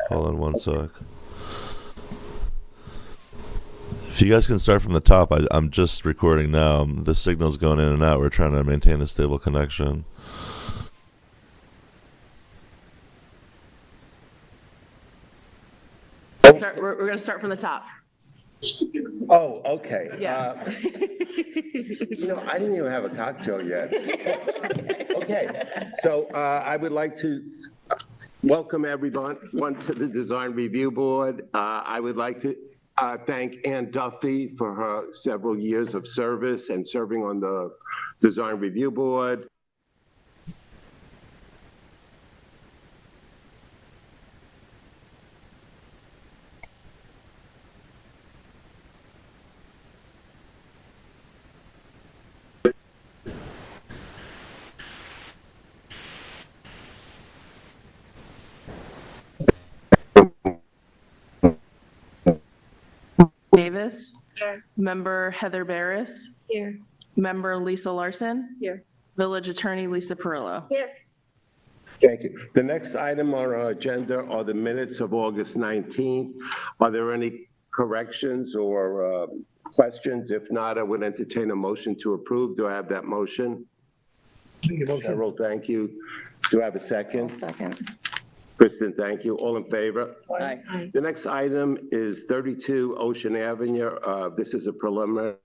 Hold on one sec. If you guys can start from the top, I'm just recording now. The signal's going in and out. We're trying to maintain a stable connection. We're going to start from the top. Oh, okay. Yeah. I didn't even have a cocktail yet. Okay, so I would like to welcome everyone to the Design Review Board. I would like to thank Ann Duffy for her several years of service and serving on the Design Review Board. Davis. Here. Member Heather Barris. Here. Member Lisa Larson. Here. Village Attorney Lisa Perillo. Here. Thank you. The next item on our agenda are the minutes of August 19th. Are there any corrections or questions? If not, I would entertain a motion to approve. Do I have that motion? Cheryl, thank you. Do I have a second? Second. Kristen, thank you. All in favor? Aye. The next item is 32 Ocean Avenue. This is a preliminary.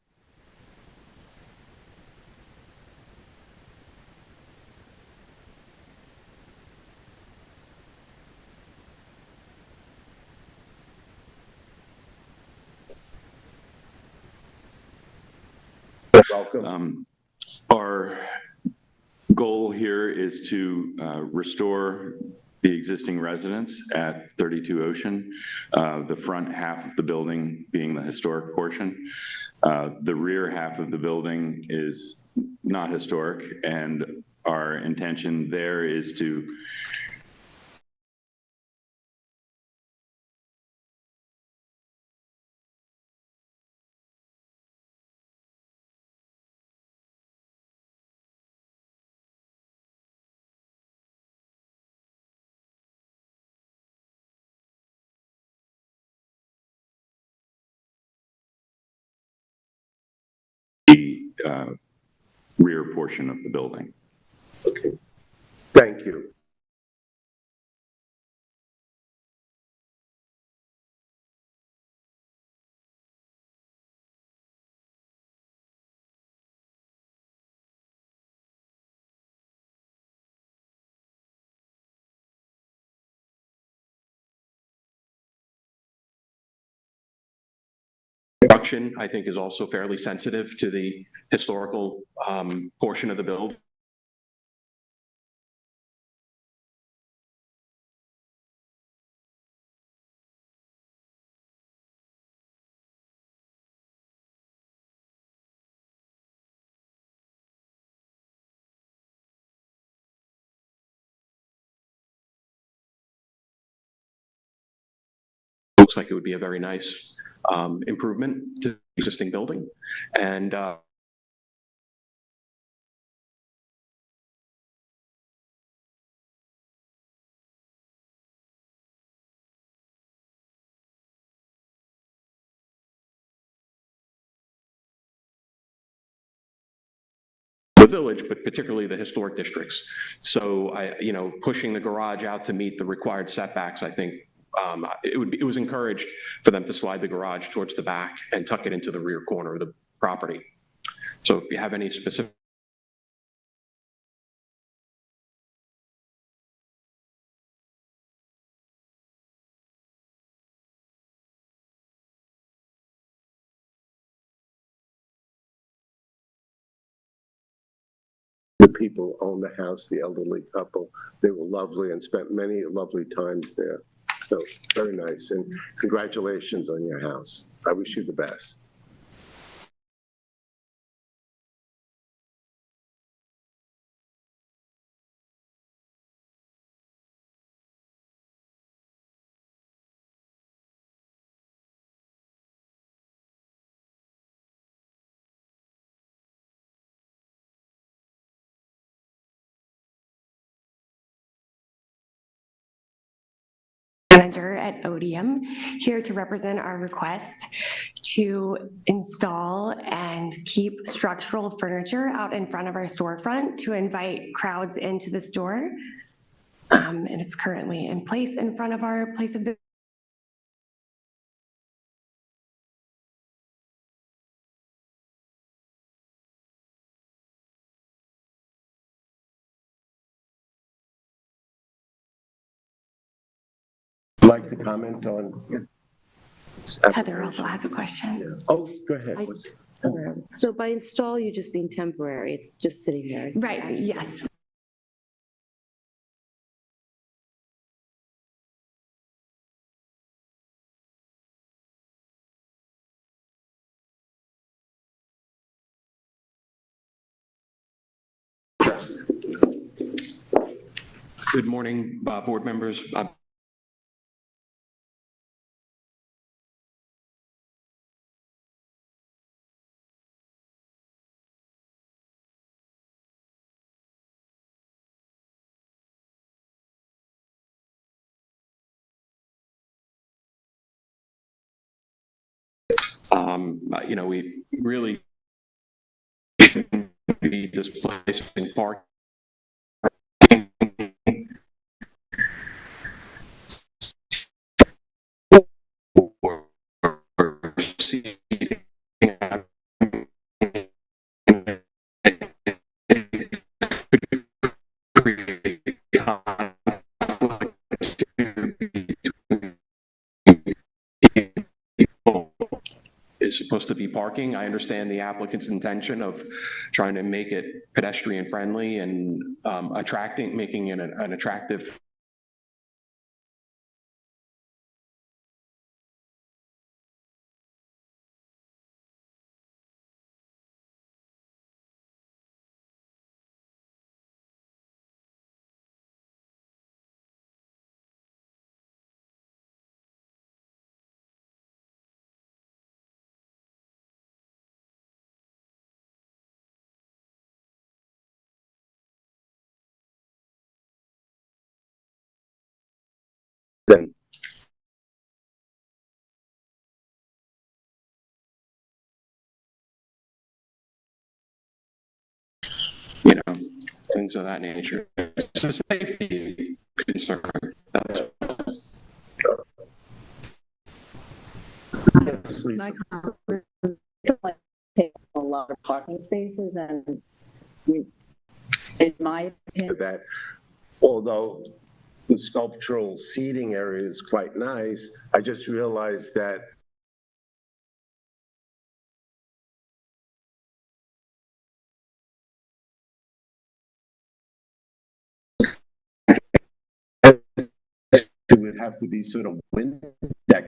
Welcome. Our goal here is to restore the existing residence at 32 Ocean, the front half of the building being the historic portion. The rear half of the building is not historic, and our intention there is to the rear portion of the building. Okay. Thank you. Construction, I think, is also fairly sensitive to the historical portion of the build. Looks like it would be a very nice improvement to the existing building. And the village, but particularly the historic districts. So pushing the garage out to meet the required setbacks, I think it was encouraged for them to slide the garage towards the back and tuck it into the rear corner of the property. So if you have any specific The people own the house, the elderly couple. They were lovely and spent many lovely times there. So very nice. And congratulations on your house. I wish you the best. manager at Odium, here to represent our request to install and keep structural furniture out in front of our storefront to invite crowds into the store. And it's currently in place in front of our place of business. Like to comment on? Heather also has a question. Oh, go ahead. So by install, you just mean temporary, it's just sitting there? is that Right, yes. Good morning, board members. We really shouldn't be displacing parking. Or seating. Is supposed to be parking. I understand the applicant's intention of trying to make it pedestrian friendly and making it an attractive. Then Things of that nature. It's a safety concern. That's yes, Lisa. Take a lot of parking spaces and in my opinion, That although the sculptural seating area is quite nice, I just realized that it would have to be sort of Windex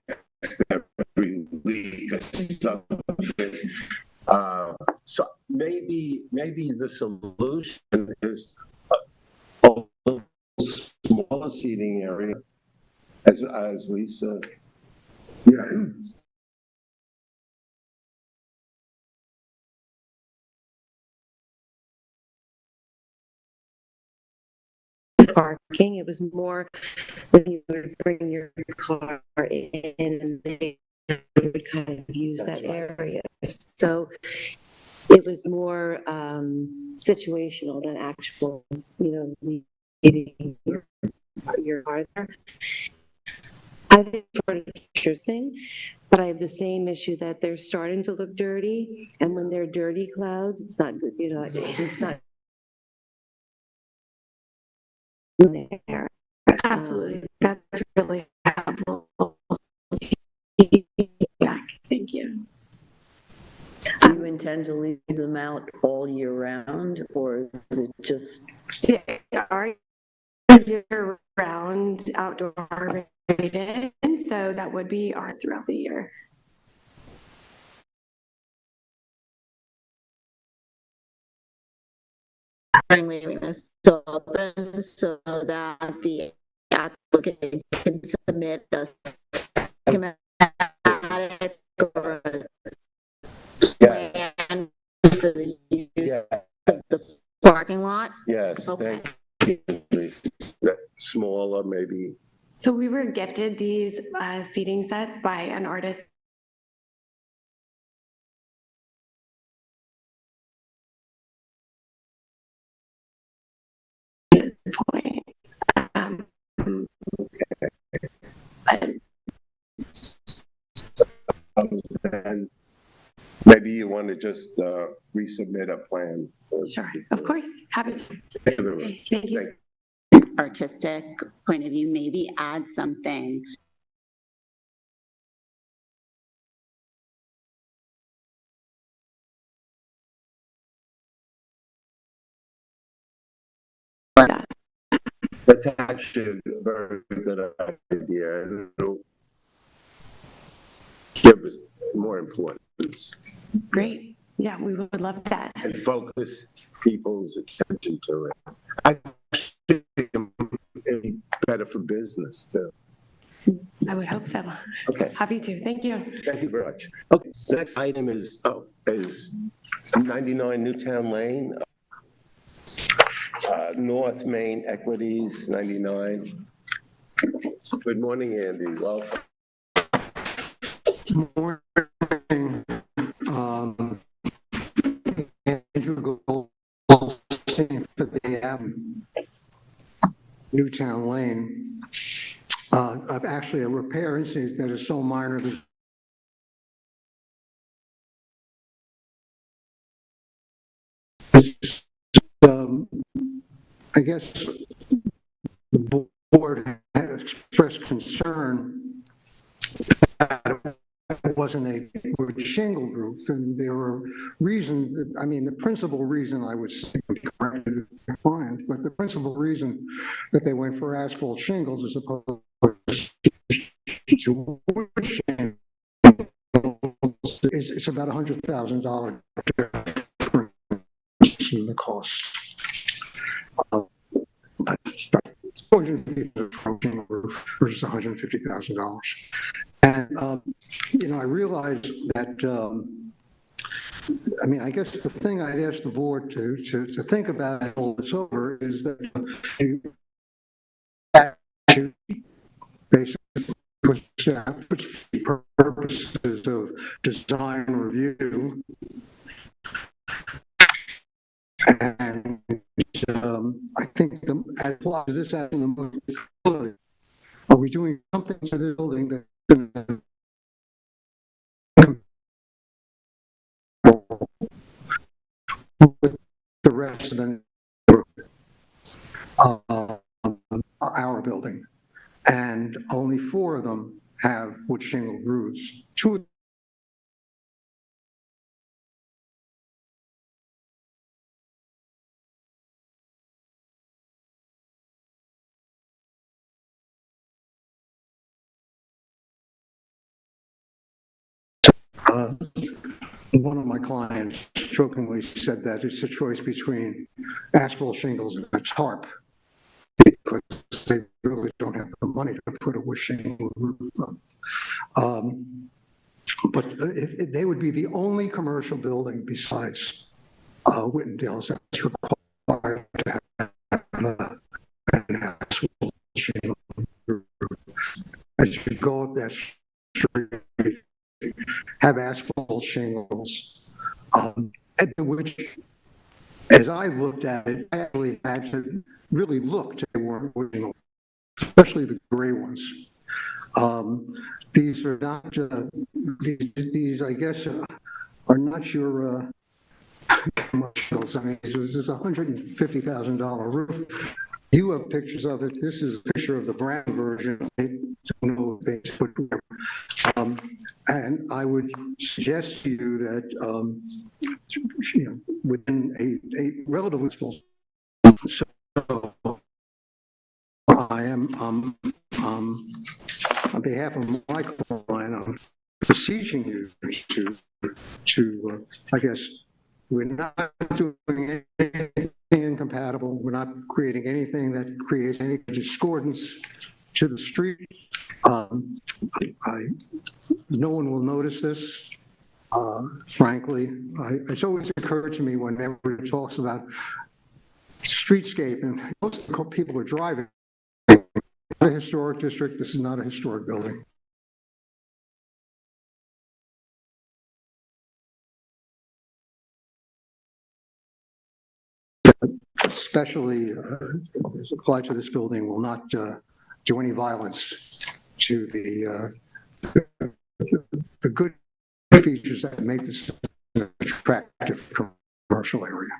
every week or something. So maybe the solution is a little smaller seating area, as Lisa. Yeah. parking, it was more when you would bring your car in and they would kind of use That's that right. area. So it was more situational than actual, leaving your car there. I think it's sort of interesting, but I have the same issue that they're starting to look dirty, and when they're dirty clouds, it's not, it's not there. Absolutely. That's really helpful. Yeah, thank you. Do you intend to leave them out all year round, or is it just? Yeah, our year-round outdoor rated, so that would be our throughout the year. Leaving this open so that the applicant can submit a schematic or a plan for the use Yeah. of the parking lot? Yes, Okay. thank you. That smaller, maybe So we were gifted these seating sets by an artist at this point. And maybe you want to just resubmit a plan. Sure, of course, happy to. Thank you very much. Thank you. Artistic point of view, maybe add something. That's actually a very good idea. It'll give us more importance Great. Yeah, we would love that. and focus people's attention to it. I actually think it's better for business too. I would hope so. Okay, Happy to. Thank you. thank you very much. Okay, the next item is 99 Newtown Lane, North Main Equities, 99. Good morning, Andy. Welcome. Morning. Andrew Goldstein for the Newtown Lane. I've actually a repair incident that is so minor that I guess the board had expressed concern that it wasn't a wood shingle roof, and there were reasons. I mean, the principal reason I would say, corrected the client, but the principal reason that they went for asphalt shingles as opposed to wood shingles is it's about $100,000 difference in the cost. $450,000 roof versus $150,000. And, you know, I realized that, I mean, I guess the thing I'd ask the board to think about and hold this over is that you basically for purposes of design review and I think as applied to this as are we doing something to the building that's going to with the rest of our building? And only 4 of them have wood shingle roofs. 2 of one of my clients jokingly said that it's a choice between asphalt shingles and a tarp because they really don't have the money to put a wood shingle roof on. But if they would be the only commercial building besides Whittendale's that's required to have an asphalt shingle roof. As you go up that street, have asphalt shingles, which, as I looked at it, I actually had to really look to they weren't wood shingles, especially the gray ones. These are not these I guess are not your commercials. I mean, this is a $150,000 roof. You have pictures of it. This is a picture of the brand version. I don't know if they put and I would suggest to you that you know, within a relatively small, so I am on behalf of my client, I'm beseeching you to I guess we're not doing anything incompatible. We're not creating anything that creates any discordance to the street. No one will notice this. Frankly, it's always occurred to me whenever it talks about streetscape, and most of the people are driving a historic district. This is not a historic building. Especially applied to this building will not do any violence to the good features that make this an attractive commercial area.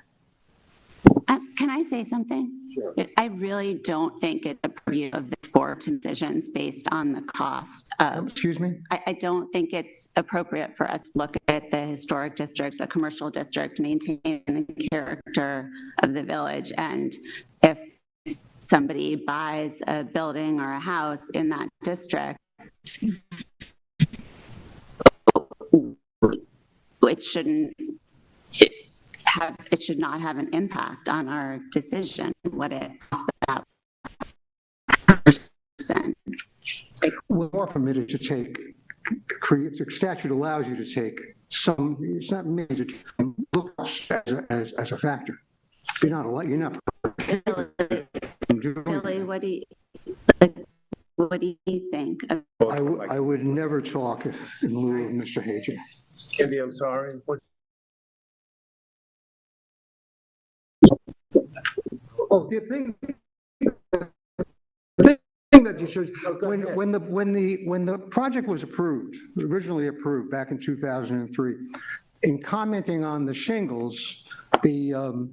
Can I say something? Sure. I really don't think it's a purview of this board to decisions based on the cost of. Excuse me? I don't think it's appropriate for us to look at the historic district, a commercial district, maintaining the character of the village. And if somebody buys a building or a house in that district, it should not have an impact on our decision, what it costs that person. We are permitted to take, the statute allows you to take some, it's not made to look as a factor. You're not allowed, you're not. Billy, what do you think? I would never talk in lieu of Mr. Hager. Andy, I'm sorry. What? Oh, the thing that you should, when the project was approved, originally approved back in 2003, in commenting on the shingles, the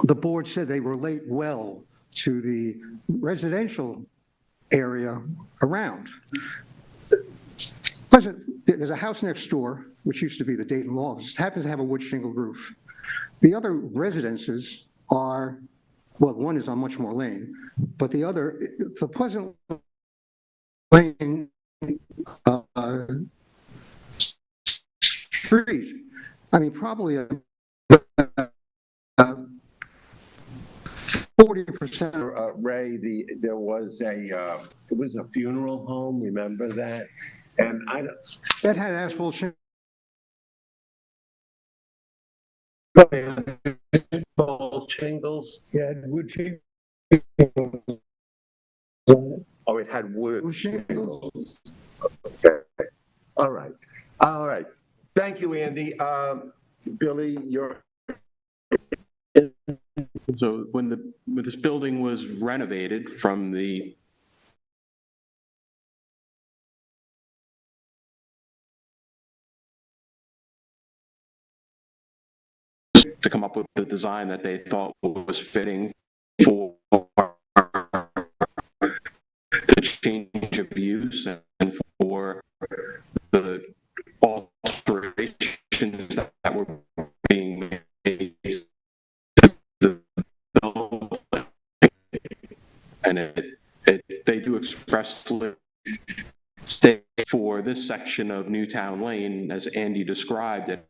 board said they relate well to the residential area around. There's a house next door, which used to be the Dayton Law Office, happens to have a wood shingle roof. The other residences are, well, one is on Muchmore Lane, but the other, the Pleasant Lane street, I mean, probably 40%. Ray, there was it was a funeral home, remember that? And I don't. That had asphalt shingles. Shingles? Yeah, wood shingles. Oh, it had wood shingles. Okay. All right. All right. Thank you, Andy. Billy, you're. So when this building was renovated from the to come up with the design that they thought was fitting for the change of use and for the alterations that were being made to the building. And they do expressly state for this section of Newtown Lane, as Andy described it,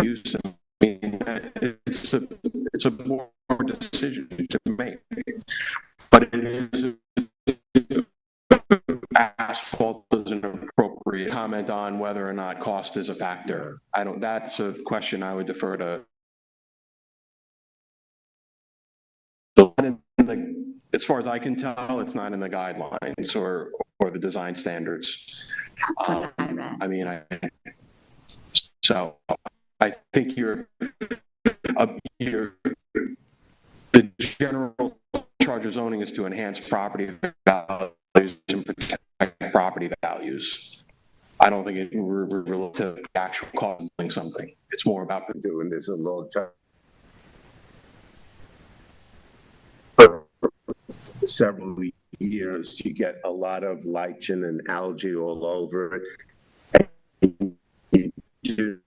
use. I mean, it's a board decision to make, but it is asphalt is an appropriate comment on whether or not cost is a factor. That's a question I would defer to. As far as I can tell, it's not in the guidelines or the design standards. That's what I read. I mean, so I think the general charge of zoning is to enhance property values and protect property values. I don't think we're related to the actual cost of doing something. It's more about Doing this a long time. Several years, you get a lot of lichen and algae all over it. You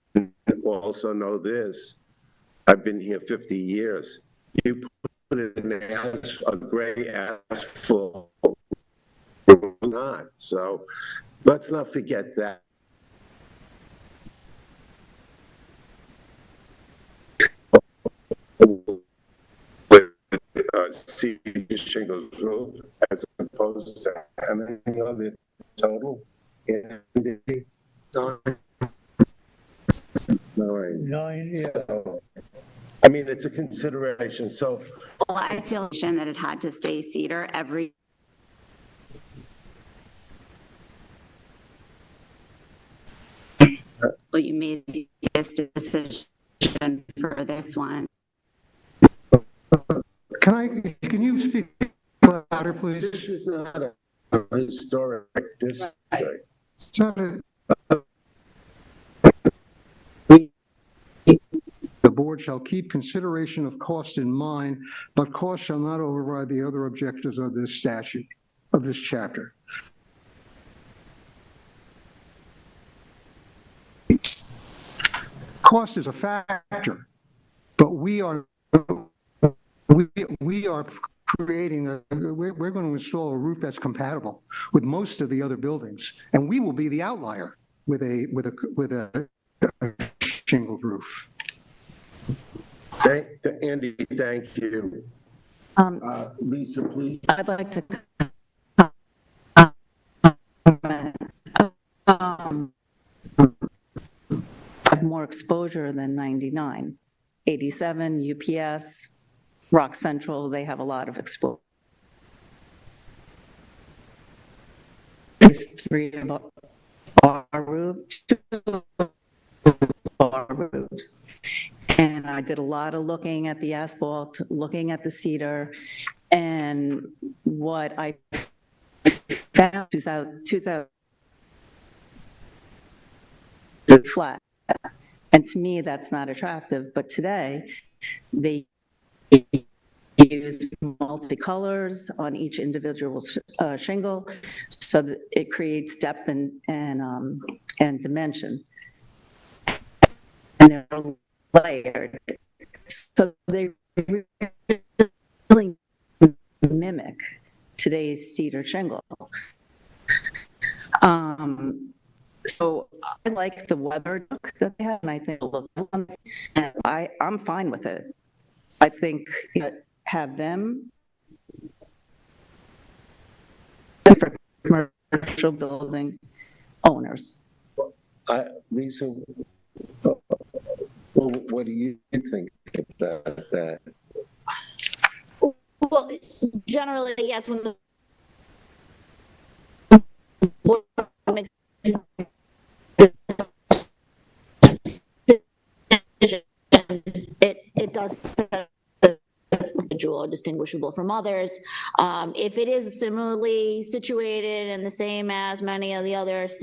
also know this, I've been here 50 years. You put in a gray asphalt roof, not. So let's not forget that. With cedar shingles roof as opposed to how many other total? In the- Nine, yeah. So, I mean, it's a consideration, so Well, I feel that it had to stay cedar every. Well, you made this decision for this one. Can you speak louder, please? this is not a historic district. It's not a- The board shall keep consideration of cost in mind, but cost shall not override the other objectives of this statute, of this chapter. Cost is a factor, but we are creating we're going to install a roof that's compatible with most of the other buildings, and we will be the outlier with a shingled roof. Andy, thank you. Lisa, please. I'd like to have more exposure than 99. 87, UPS, Rock Central, they have a lot of exposure. These three of our roofs, two of our roofs. And I did a lot of looking at the asphalt, looking at the cedar, and what I found, 2000 flat. And to me, that's not attractive, but today, they use multicolors on each individual shingle, so that it creates depth and dimension. And they're layered, so they really mimic today's cedar shingle. So I like the weather look that they have, and I think it'll look, and I'm fine with it. I think have them for commercial building owners. Lisa, well, what do you think about that? Well, generally, yes, when the it does set individual or distinguishable from others. If it is similarly situated and the same as many of the others,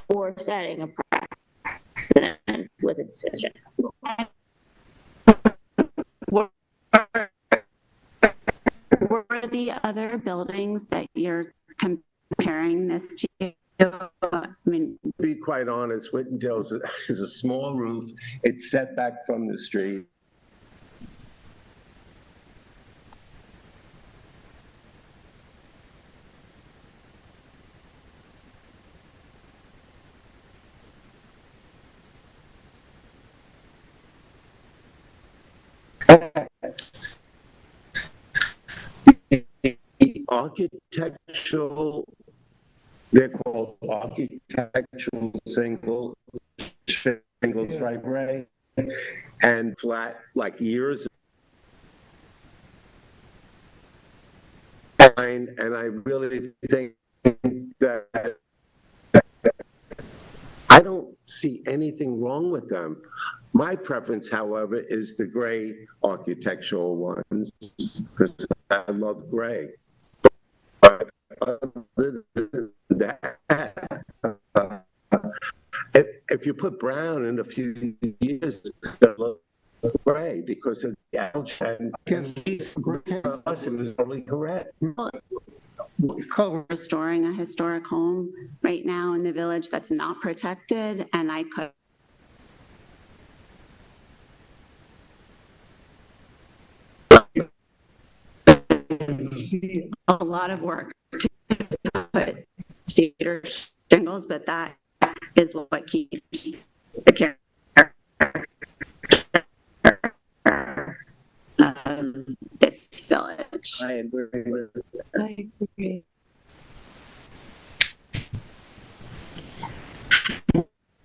or setting a precedent with a decision. Were the other buildings that you're comparing this to? I mean, To be quite honest, Whittendale's is a small roof. It's set back from the street. Architectural, they're called architectural single shingles, right, Ray? And flat, like years. And I really think that I don't see anything wrong with them. My preference, however, is the gray architectural ones, because I love gray. But other than that, if you put brown in a few years, it's going to look gray because of the ouch. And he's totally correct. restoring a historic home right now in the village that's not protected, and I could is a lot of work to put cedar shingles, but that is what keeps the character of this village. I agree. I agree.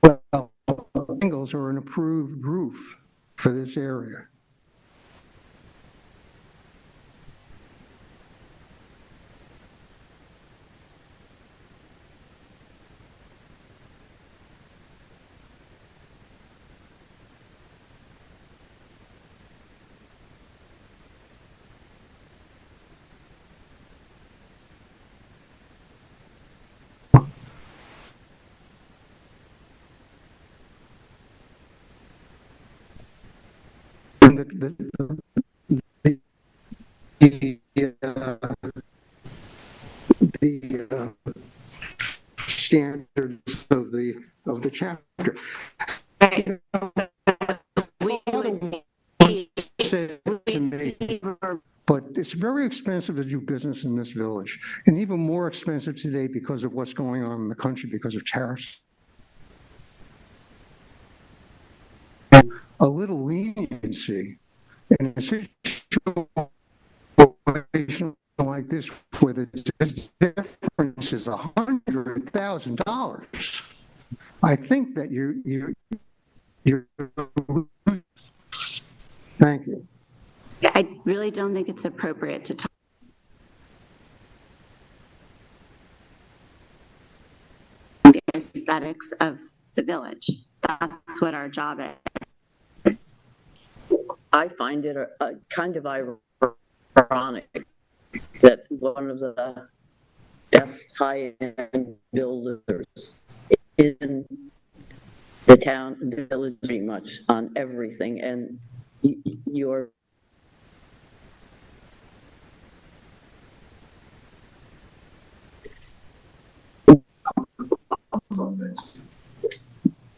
Well, shingles are an approved roof for this area. And the standards of the chapter. We would Said to me, but it's very expensive to do business in this village, and even more expensive today because of what's going on in the country because of tariffs. A little leniency in a situation like this where the difference is $100,000. I think that you're thank you. I really don't think it's appropriate to talk the aesthetics of the village. That's what our job is. I find it a kind of ironic that one of the best high-end builders in the town, the village, pretty much on everything, and you're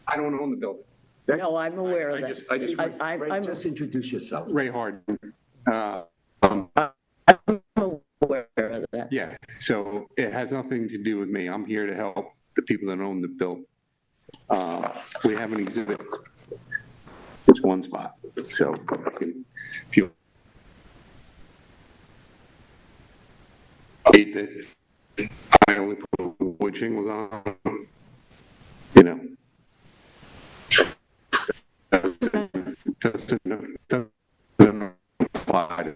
I don't own the building. no, I'm aware of I that. just- I'm Just introduce yourself. Ray Harden. I'm aware of that. Yeah, so it has nothing to do with me. I'm here to help the people that own the building. We have an exhibit. It's one spot, so if you hate that I only put wood shingles on, you know. Doesn't apply to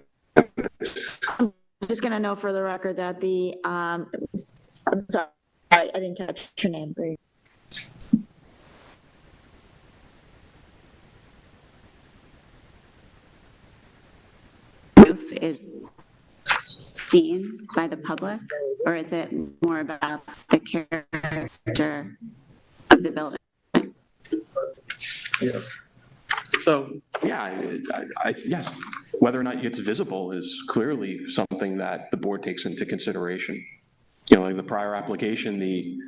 this. I'm just gonna know for the record that I'm sorry, I didn't catch your name. Roof is seen by the public, or is it more about the character of the building? So, yeah, yes, whether or not it's visible is clearly something that the board takes into consideration. You know, like the prior application, the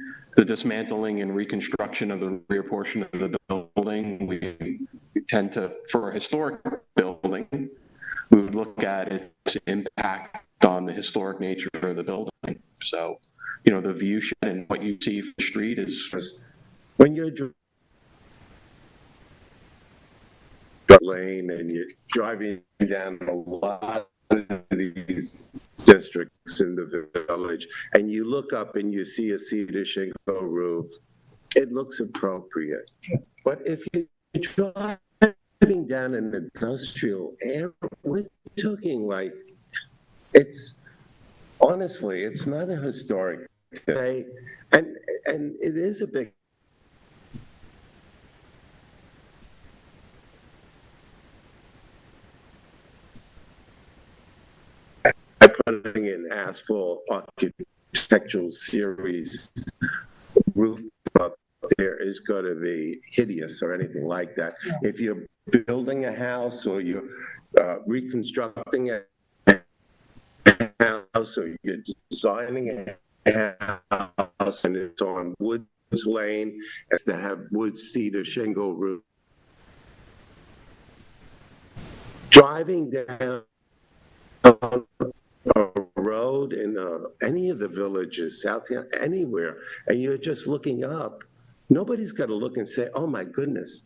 dismantling and reconstruction of the rear portion of the building, we tend to, for a historic building, we would look at its impact on the historic nature of the building. So, you know, the view shed and what you see from the street is, When you're lane and you're driving down a lot of these districts in the village, and you look up and you see a cedar shingle roof, it looks appropriate. But if you're driving down an industrial area, we're talking like, honestly, it's not a historic day, and it is a big by putting in asphalt architectural series roof up there is going to be hideous or anything like that. If you're building a house or you're reconstructing a house or you're designing a house and it's on Woods Lane, has to have wood cedar shingle roof. Driving down a road in any of the villages, Southampton, anywhere, and you're just looking up, nobody's got to look and say, oh my goodness,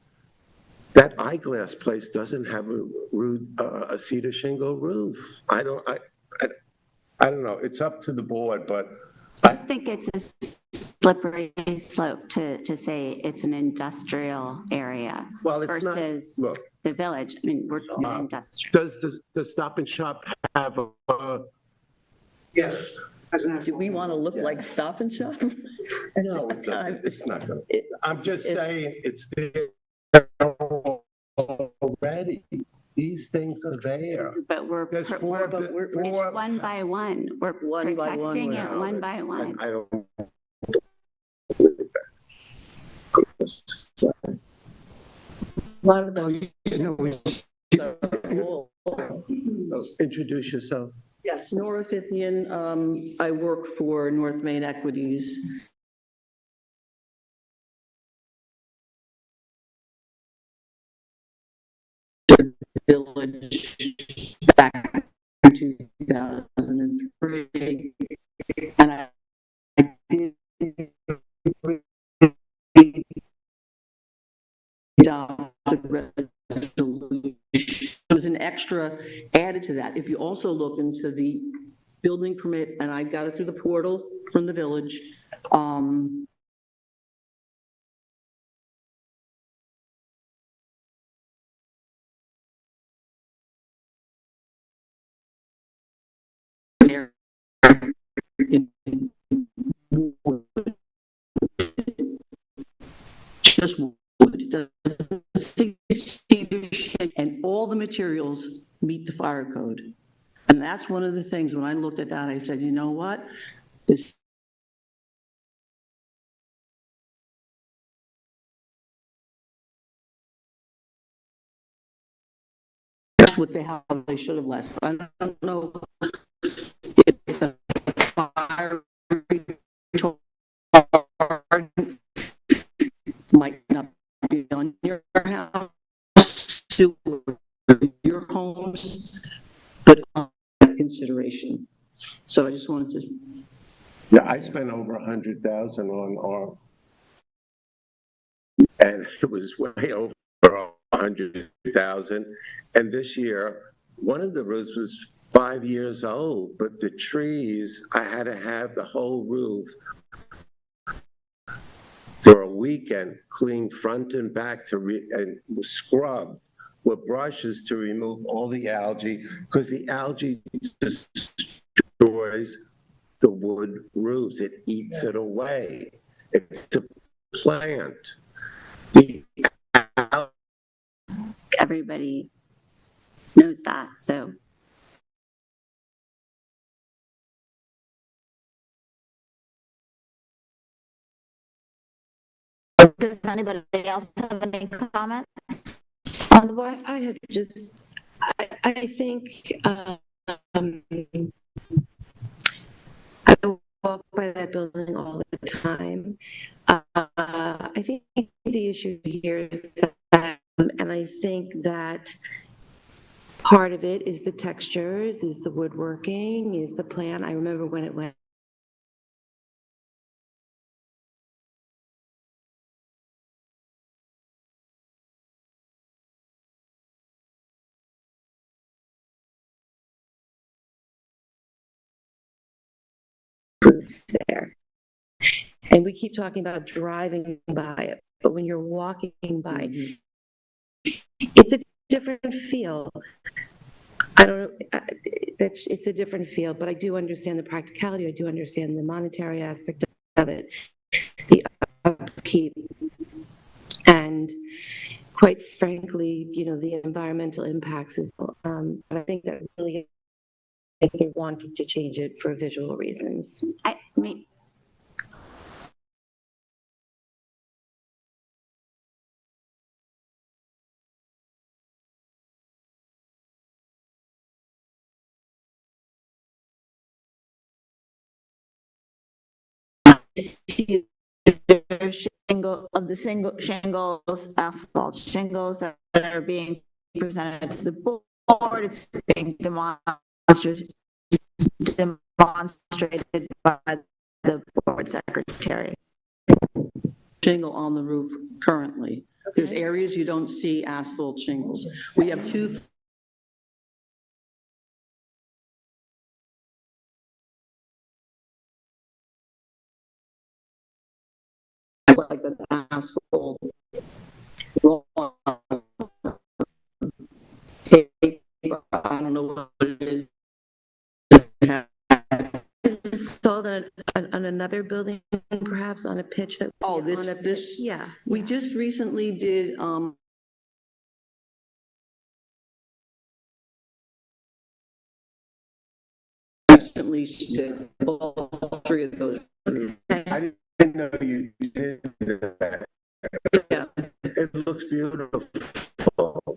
that eyeglass place doesn't have a cedar shingle roof. I don't know. It's up to the board, but I just think it's a slippery slope to say it's an industrial area well, it's not. versus Look, the village. I mean, we're not industrial. does the Stop and Shop have a? Yes. Do we want to look like Stop and Shop? No, it doesn't. It's not gonna. I'm just saying, it's there already. These things are there. But we're There's it's four. one by one. We're One by one, protecting we're- it one by one. I don't. A lot of them. Introduce yourself. Yes, Nora Fithian. I work for North Main Equities. Village back in 2003. And I did adopt the resolution. There was an extra added to that. If you also look into the building permit, and I got it through the portal from the village, just wood. It doesn't say cedar shake, and all the materials meet the fire code. And that's one of the things, when I looked at that, I said, you know what? This that's what they should have left. I don't know if the fire might not be on your house, your homes, but on consideration. So I just wanted to. Yeah, I spent over 100,000 on our, and it was way over 100,000. And this year, one of the roofs was 5 years old, but the trees, I had to have the whole roof for a weekend, clean front and back and scrub with brushes to remove all the algae, because the algae destroys the wood roofs. It eats it away. It's a plant. Everybody knows that, so. Does anybody else have any comment on the board? I had just, I think, I walk by that building all the time. I think the issue here is that, and I think that part of it is the textures, is the woodworking, is the plan. I remember when it went there. And we keep talking about driving by it, but when you're walking by, it's a different feel. I don't know, it's a different feel, but I do understand the practicality. I do understand the monetary aspect of it, the upkeep, and quite frankly, you know, the environmental impacts as well. But I think that really, they're wanting to change it for visual reasons. I mean, Shingles, asphalt shingles that are being presented to the board, it's being demonstrated demonstrated by the board secretary. Shingle on the roof currently. There's areas you don't see asphalt shingles. We have two like the asphalt. I don't know what it is. Installed on another building, perhaps on a pitch that. Oh, this, on a this, Yeah. we just recently did, recently did all three of those. I didn't know you did that. Yeah, It looks beautiful.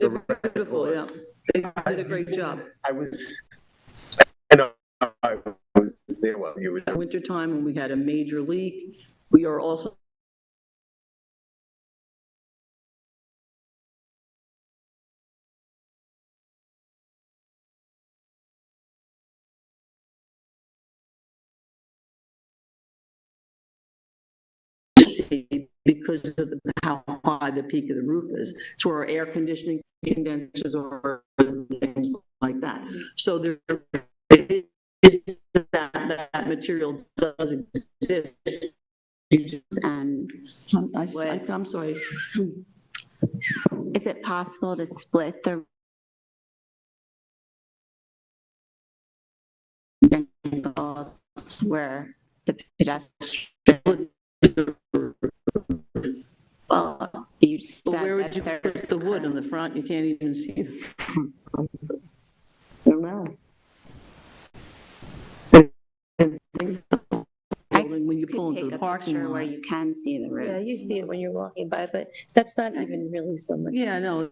they're beautiful, yeah. They did a great job. I was, I know, I was there while you were. Wintertime when we had a major leak. We are also because of how high the peak of the roof is, to our air conditioning condensers or things like that. So there is that material does exist. And I'm sorry. is it possible to split the shingles where the pedestrian? Well, you said But where would you that put there's the wood in the front? You can't even see the front. I don't know. Building when you could pull into take the a parking picture where lot. you can see the Yeah, roof. you see it when you're walking by, but that's not even really so much. Yeah, no,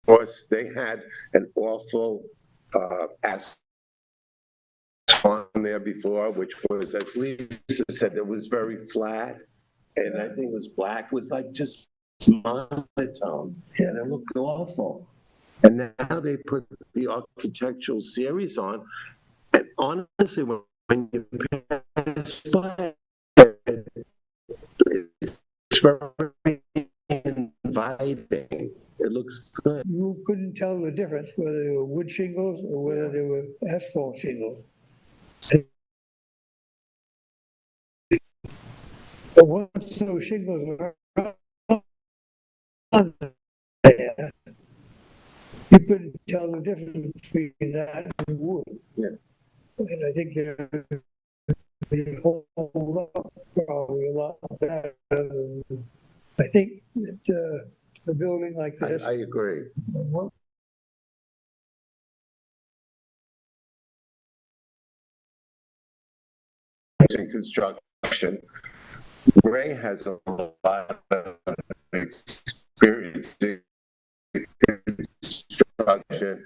course, they had an awful asphalt on there before, which was, as Lisa said, it was very flat. And I think it was black, it was like just monotone, and it looked awful. And now they put the architectural series on, and honestly, when you pass by, it's very inviting. It looks good. You couldn't tell the difference whether they were wood shingles or whether they were asphalt shingles. But once those shingles were on there, you couldn't tell the difference between that and wood. Yeah. And I think they hold up probably a lot better than, I think that a building like this. I agree. In construction, Ray has a lot of experience in construction,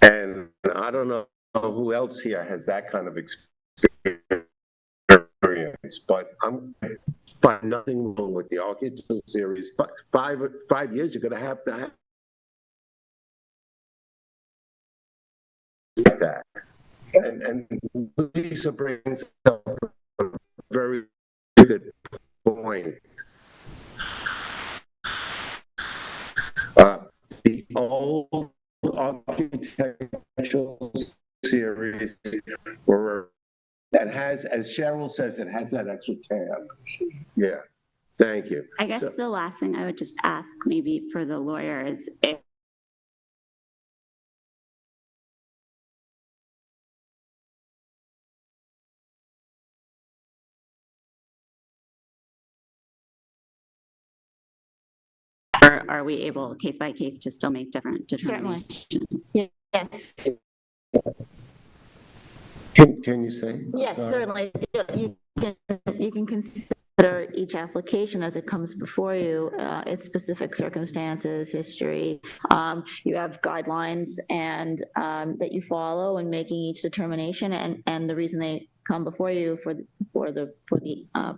and I don't know who else here has that kind of experience, but I'm find nothing wrong with the architectural series. But 5 years, you're going to have that. And Lisa brings up a very good point. The old architectural series that has, as Cheryl says, it has that extra tab. Yeah, thank you. I guess So- the last thing I would just ask maybe for the lawyer is if or are we able, case by case, to still make different Certainly. determinations? Yes, Can you say? yes, Sorry. certainly. You can consider consider each application as it comes before you, its specific circumstances, history. You have guidelines and that you follow in making each determination, and the reason they come before you for the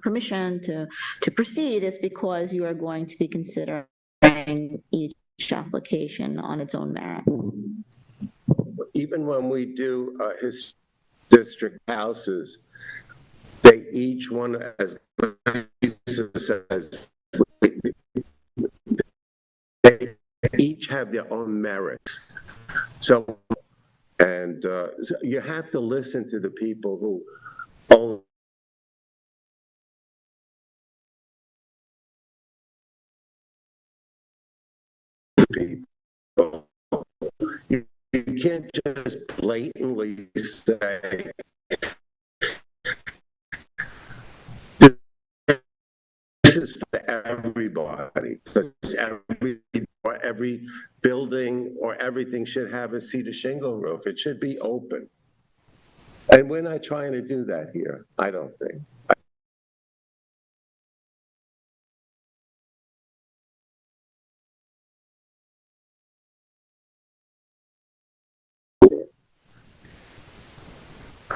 permission to proceed is because you are going to be considering each application on its own merit. Even when we do his district houses, they each one, as Lisa says, they each have their own merits. So, and so you have to listen to the people who own people. You can't just blatantly say, this is for everybody. Because every building or everything should have a cedar shingle roof. It should be open. And we're not trying to do that here, I don't think.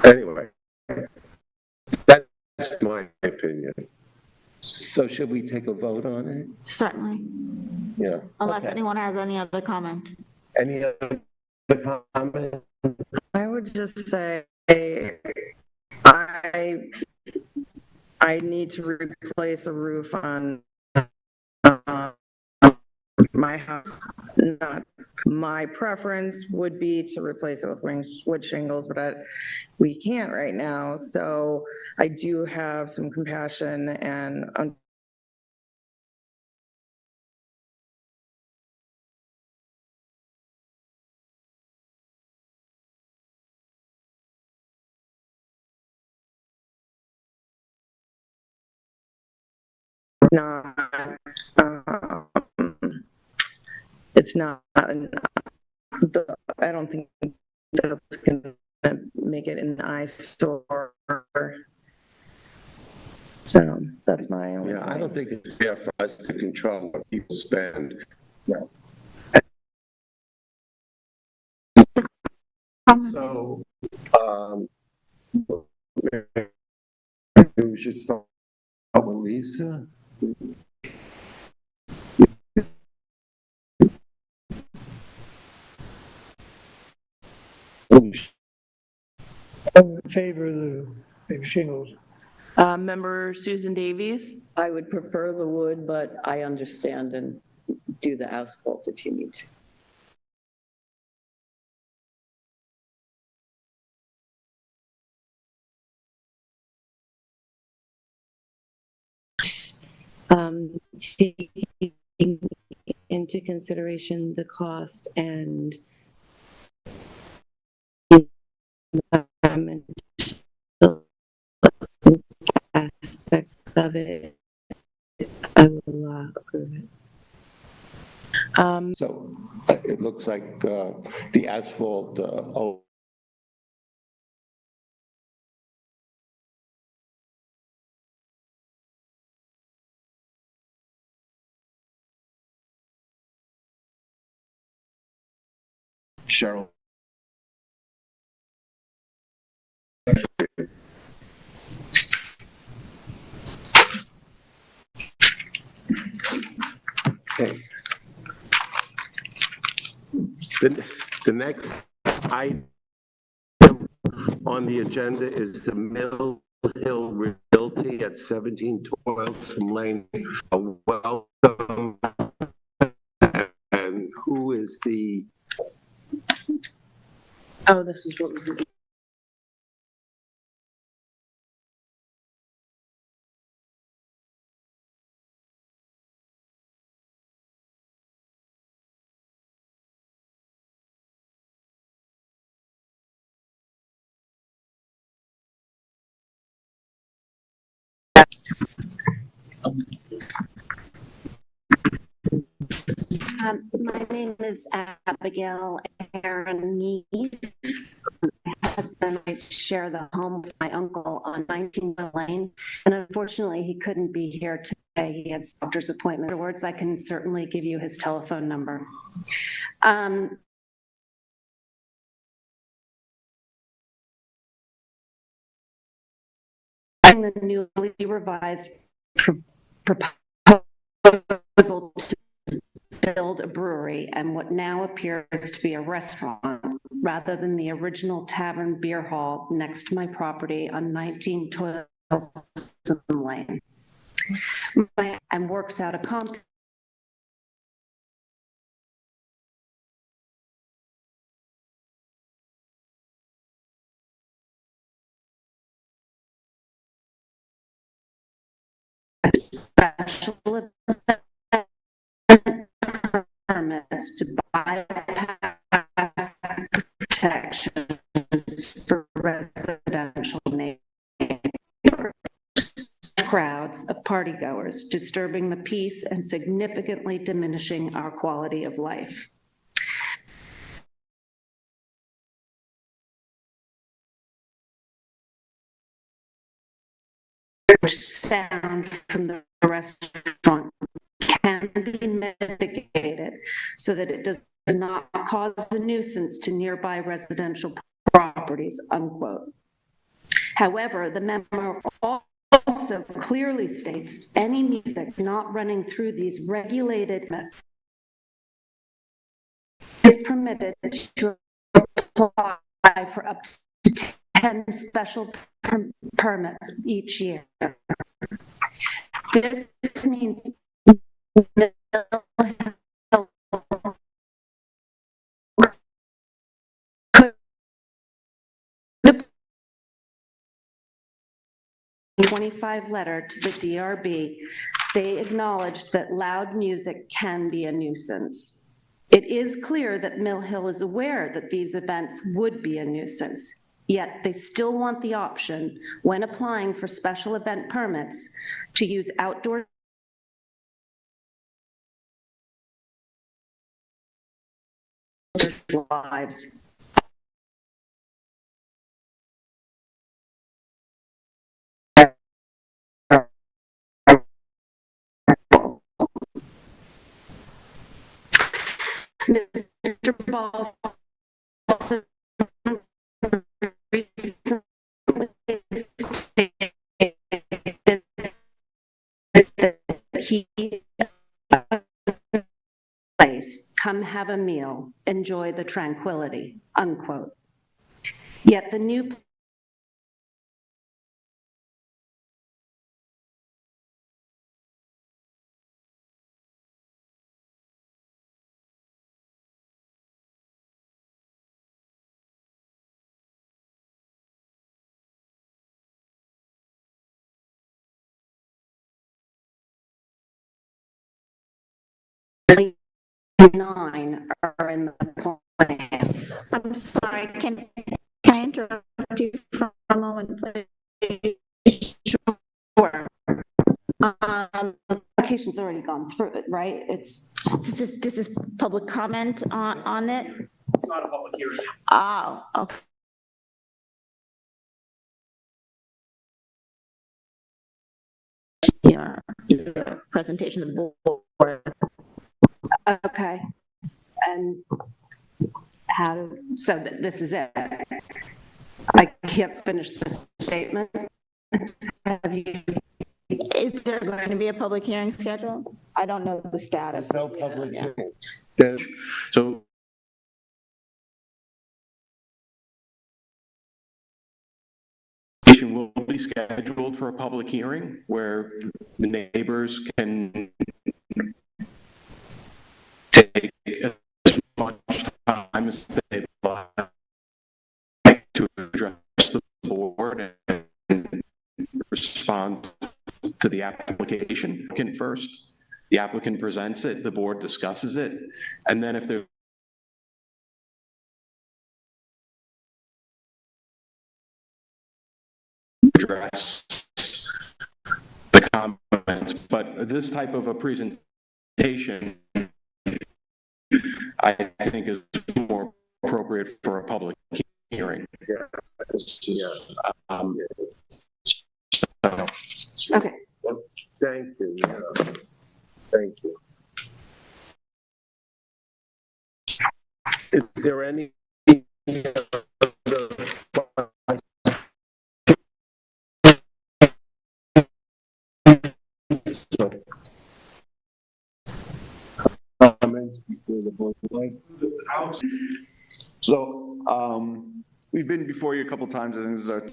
Anyway, that's my opinion. So should we take a vote on it? Certainly, Yeah. unless Okay. anyone has any other comment. Any other comment? I would just say, I need to replace a roof on my house. Not, my preference would be to replace it with wood shingles, but we can't right now. So I do have some compassion and not, it's not, I don't think that's gonna make it an eyesore. So that's my only. Yeah, I don't think it's fair for us to control what people spend. No. So, we should start with Lisa. I'm in favor of the shingles. Member Susan Davies, I would prefer the wood, but I understand and do the asphalt if you need to. Taking into consideration the cost and environmental aspects of it, I will approve it. So it looks like the asphalt, Cheryl. Okay. The next item on the agenda is the Mill Hill Realty at 17 Toilsome Lane. Welcome. And who is the? oh, this is what we're doing. My name is Abigail Aaron Mead. I husband and I share the home with my uncle on 19 Lane, and unfortunately, he couldn't be here today. He had a doctor's appointment. Afterwards, I can certainly give you his telephone number. In the newly revised proposal to build a brewery and what now appears to be a restaurant rather than the original tavern beer hall next to my property on 19 Toilsome Lane. And works out a comp special permits to bypass protections for residential neighbors, crowds of partygoers, disturbing the peace and significantly diminishing our quality of life. Sound from the restaurant can be mitigated so that it does not cause a nuisance to nearby residential properties, unquote. However, the memo also clearly states any music not running through these regulated is permitted to apply for up to 10 special permits each year. This means 25 letter to the DRB, they acknowledged that loud music can be a nuisance. It is clear that Mill Hill is aware that these events would be a nuisance, yet they still want the option, when applying for special event permits, to use outdoor lives. Mr. Ball also recently stated that he place, come have a meal, enjoy the tranquility, unquote. Yet the new nine are in the plans. I'm sorry, can I interrupt you for a moment, please? Sure. Application's already gone through it, right? This is public comment on it? It's not a public hearing. Oh, okay. Your presentation of the board. Okay. And how, so this is it. I can't finish this statement. Have you? Is there going to be a public hearing scheduled? I don't know the status. There's no public hearings. So will be scheduled for a public hearing where the neighbors can take as much time as they like to address the board and respond to the application first. The applicant presents it, the board discusses it, and then if there address the comments, but this type of a presentation, I think, is more appropriate for a public hearing. Yeah. Okay. Thank you, yeah. Thank you. Is there any comments before the board? So, we've been before you a couple times. I think this is our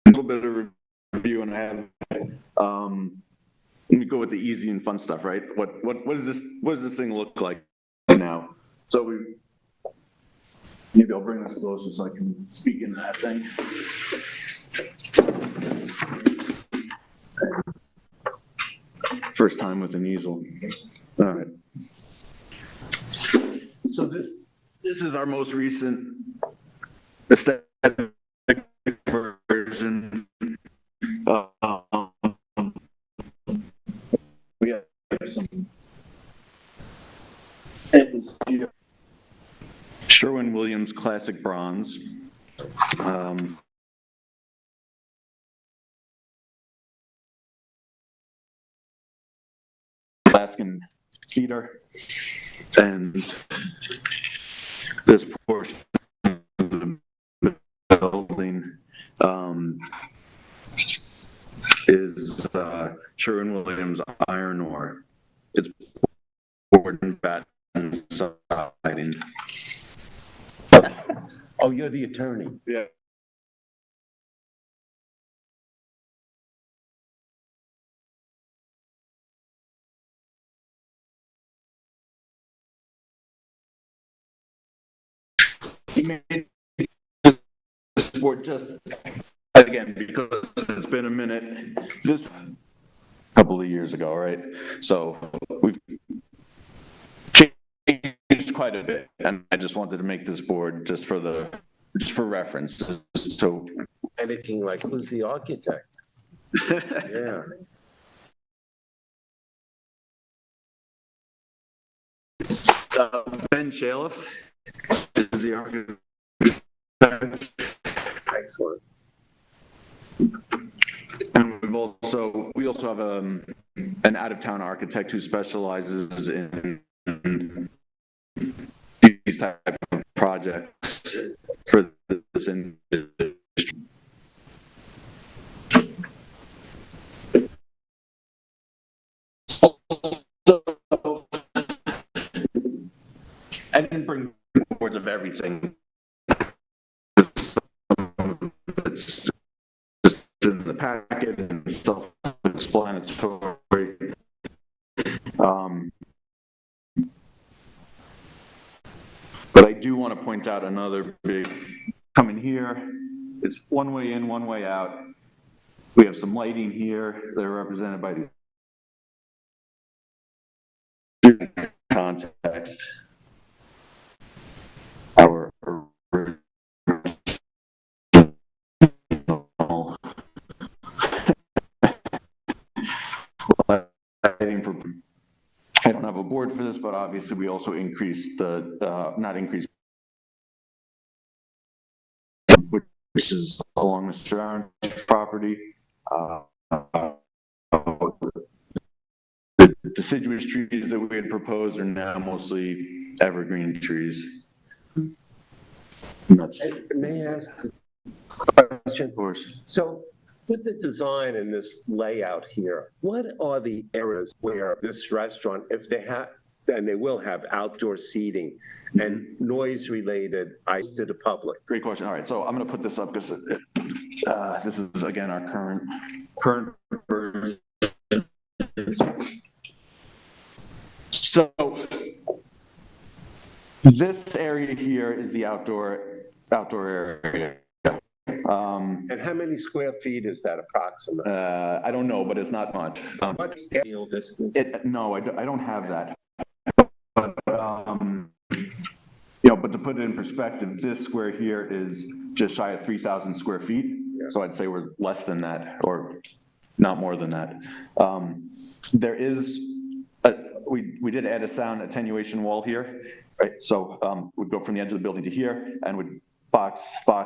little bit of review, and I have, let me go with the easy and fun stuff, right? What does this thing look like now? So maybe I'll bring this closer so I can speak in that thing. First time with an easel. All right. So this is our most recent aesthetic version. We have some Sherwin-Williams Classic Bronze. Alaskan cedar, and this portion of the building is Sherwin-Williams iron ore. It's board and batten siding. Oh, you're the attorney. Yeah. For just, again, because it's been a minute, this couple of years ago, right? So we've changed quite a bit, and I just wanted to make this board just for reference. So Anything like, who's the architect? Yeah. Ben Shaliff is the architect. Excellent. And we also have an out-of-town architect who specializes in these type of projects for this industry. I didn't bring boards of everything. It's just in the packet and self-explanatory. But I do want to point out another big, coming here, it's one way in, one way out. We have some lighting here that are represented by the context. Our I don't have a board for this, but obviously we also increased not increased, which is along Mr. Aaron's property. The deciduous trees that we had proposed are now mostly evergreen trees. And that's, May I ask a question? of course. So with the design and this layout here, what are the areas where this restaurant, if they have, and they will have outdoor seating and noise-related ice to the public? Great question. All right, so I'm going to put this up because this is, again, our current version. So this area here is the outdoor area. And how many square feet is that approximately? I don't know, but it's not much. What's the ideal distance? No, I don't have that. But, but to put it in perspective, this square here is just shy of 3,000 square feet. Yeah. So I'd say we're less than that, or not more than that. There is we did add a sound attenuation wall here, right? So we'd go from the edge of the building to here and would box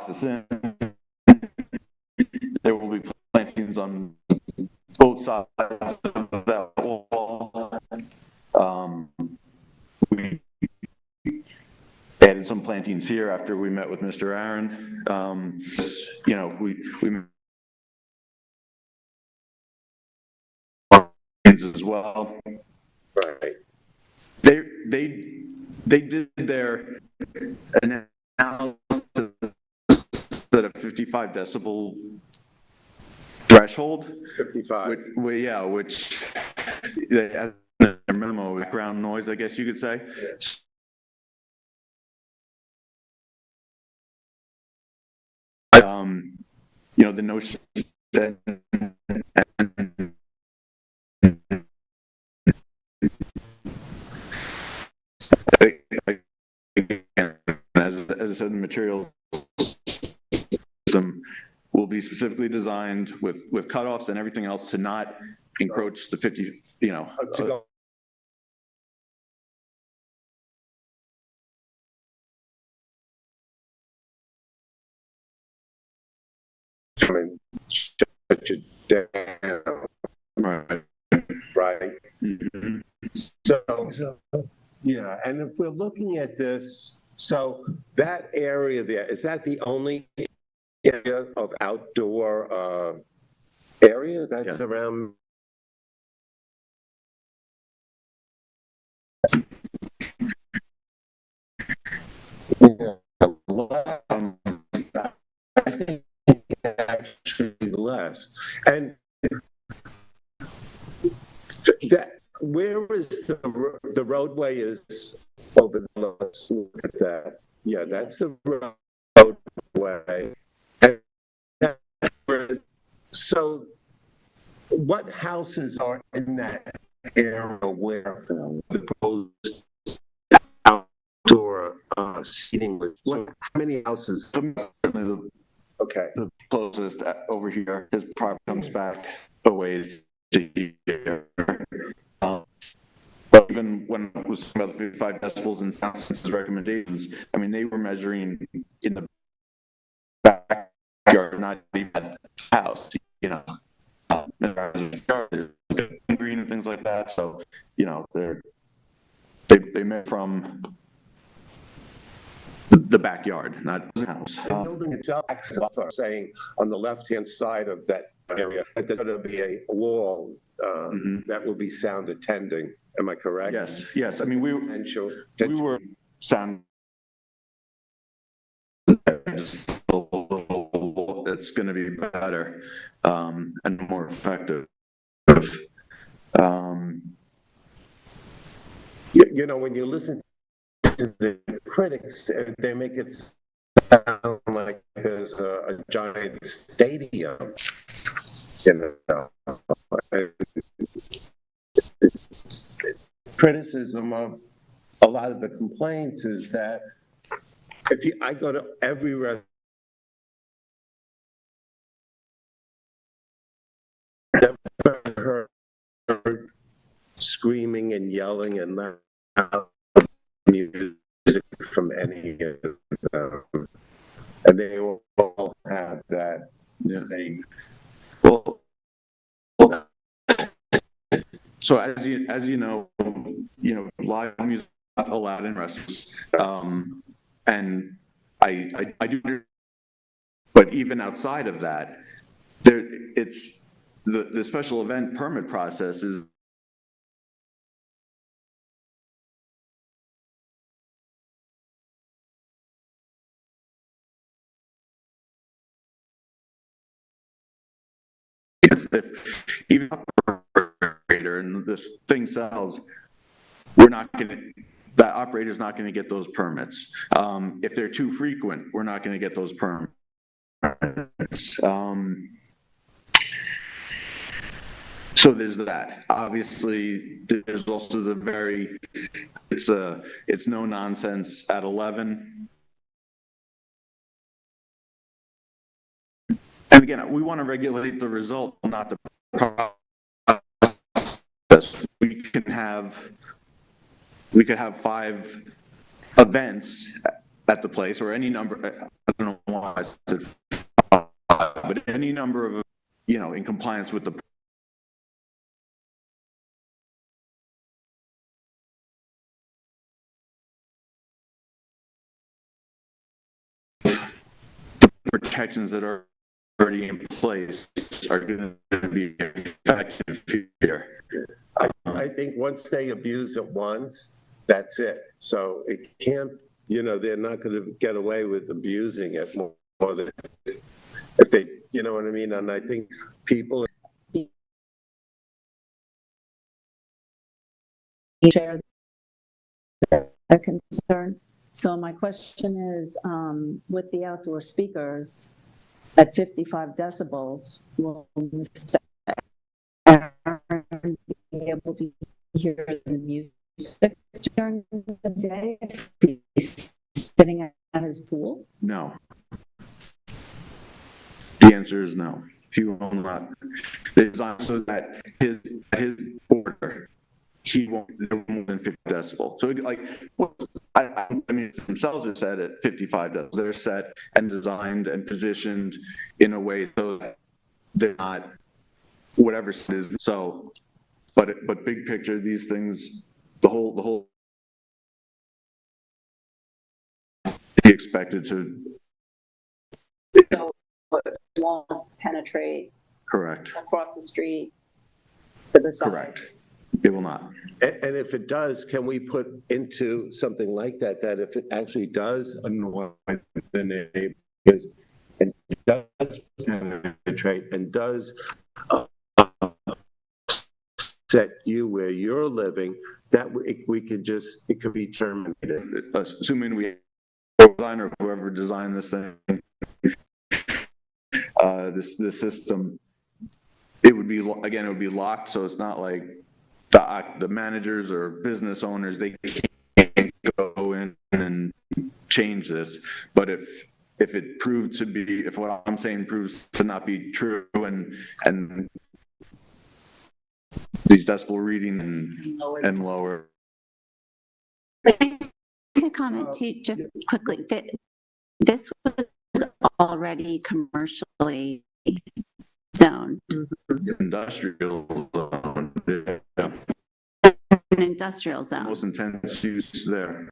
this in. There will be plantings on both sides of that wall. We added some plantings here after we met with Mr. Aaron. You know, we as well. Right. They did their analysis at a 55 decibel threshold. 55. Which as a minimum background noise, I guess you could say. You know, the notion that again, as I said, the material system will be specifically designed with cutoffs and everything else to not encroach the 50, you know. To go. Shut it down. Right. Right. Mm-hmm. So, yeah, and if we're looking at this, so that area there, is that the only area of outdoor area that's around? Yeah, I think actually less. And that, where is the roadway is over there? Let's look at that. Yeah, that's the roadway. And so what houses are in that area where the proposed outdoor seating was? How many houses? Okay. The closest over here, his property comes back a ways to here. But even when it was about the 55 decibels and Sound Sense's recommendations, I mean, they were measuring in the backyard, not even the house, you know, green and things like that. So, you know, they met from the backyard, not the house. The building itself, saying on the left-hand side of that area, that there's going to be a wall that will be sound attending. Am I correct? Yes. I mean, we were sound. It's going to be better and more effective. You know, when you listen to the critics, they make it sound like there's a giant stadium. You know, criticism of a lot of the complaints is that I go to every restaurant, never heard screaming and yelling and loud music from any of them, and they all have that same. Well, so as you know, live music is not allowed in restaurants, and I do, but even outside of that, it's the special event permit process is. If even operator and the thing sells, that operator's not going to get those permits. If they're too frequent, we're not going to get those permits. So there's that. Obviously, there's also it's no nonsense at 11. And again, we want to regulate the result, not the process. We can have have 5 events at the place, or any number, I don't know why I said 5, but any number of, in compliance with the protections that are already in place are going to be effective here. I think once they abuse it once, that's it. So it can't, they're not going to get away with abusing it more than if they, you know what I mean? And I think people share their concern. So my question is, with the outdoor speakers at 55 decibels, will Mr. Aaron be able to hear the music during the day if he's sitting at his pool? No. The answer is no. He will not. It's on so that his order, he won't do more than 50 decibels. So I mean, themselves are set at 55 decibels. They're set and designed and positioned in a way so that they're not whatever it is. So, but big picture, these things, the whole be expected to. So it won't penetrate Correct. across the street to the side? Correct. It will not. And if it does, can we put into something like that if it actually does annoy the neighbors and does penetrate and does set you where you're living, that we could just, it could be terminated. Assuming we designer, whoever designed this thing, this system, it would be, again, it would be locked, so it's not like the managers or business owners, they can't go in and change this. But if it proved to be, if what I'm saying proves to not be true, and these decibel reading and lower. I can comment too, just quickly, that this was already commercially zoned. It's industrial zone. Yeah. An industrial zone. Most intense use there.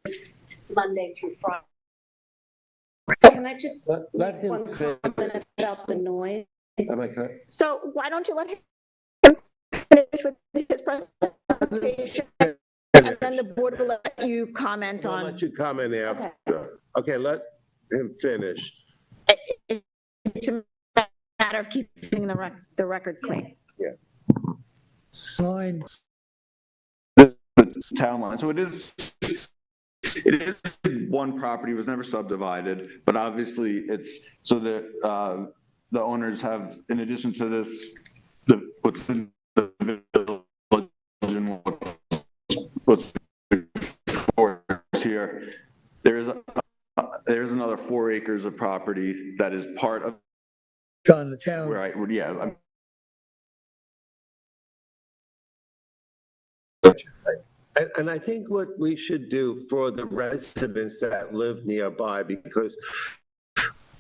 Monday through Friday. Can I just Let him one comment about the noise? Am I correct? So why don't you let him finish with his presentation, and then the board will let you comment I'll on. let you comment after. Okay, let him finish. It's a matter of keeping the record clean. Yeah. Sign. This is town line, so it is one property, was never subdivided, but obviously it's, so that the owners have, in addition to this, what's in the village and what's before us here, there's another 4 acres of property that is part of On the town. where yeah. And I think what we should do for the residents that live nearby, because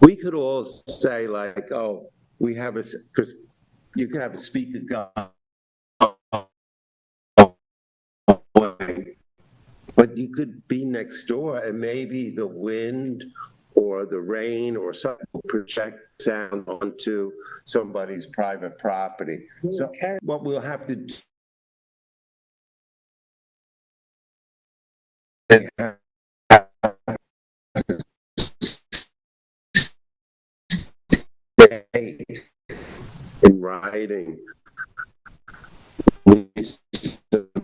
we could all say like, oh, we have a, because you could have a speaker going, but you could be next door and maybe the wind or the rain or something will project sound onto somebody's private property. So what we'll have to do in writing,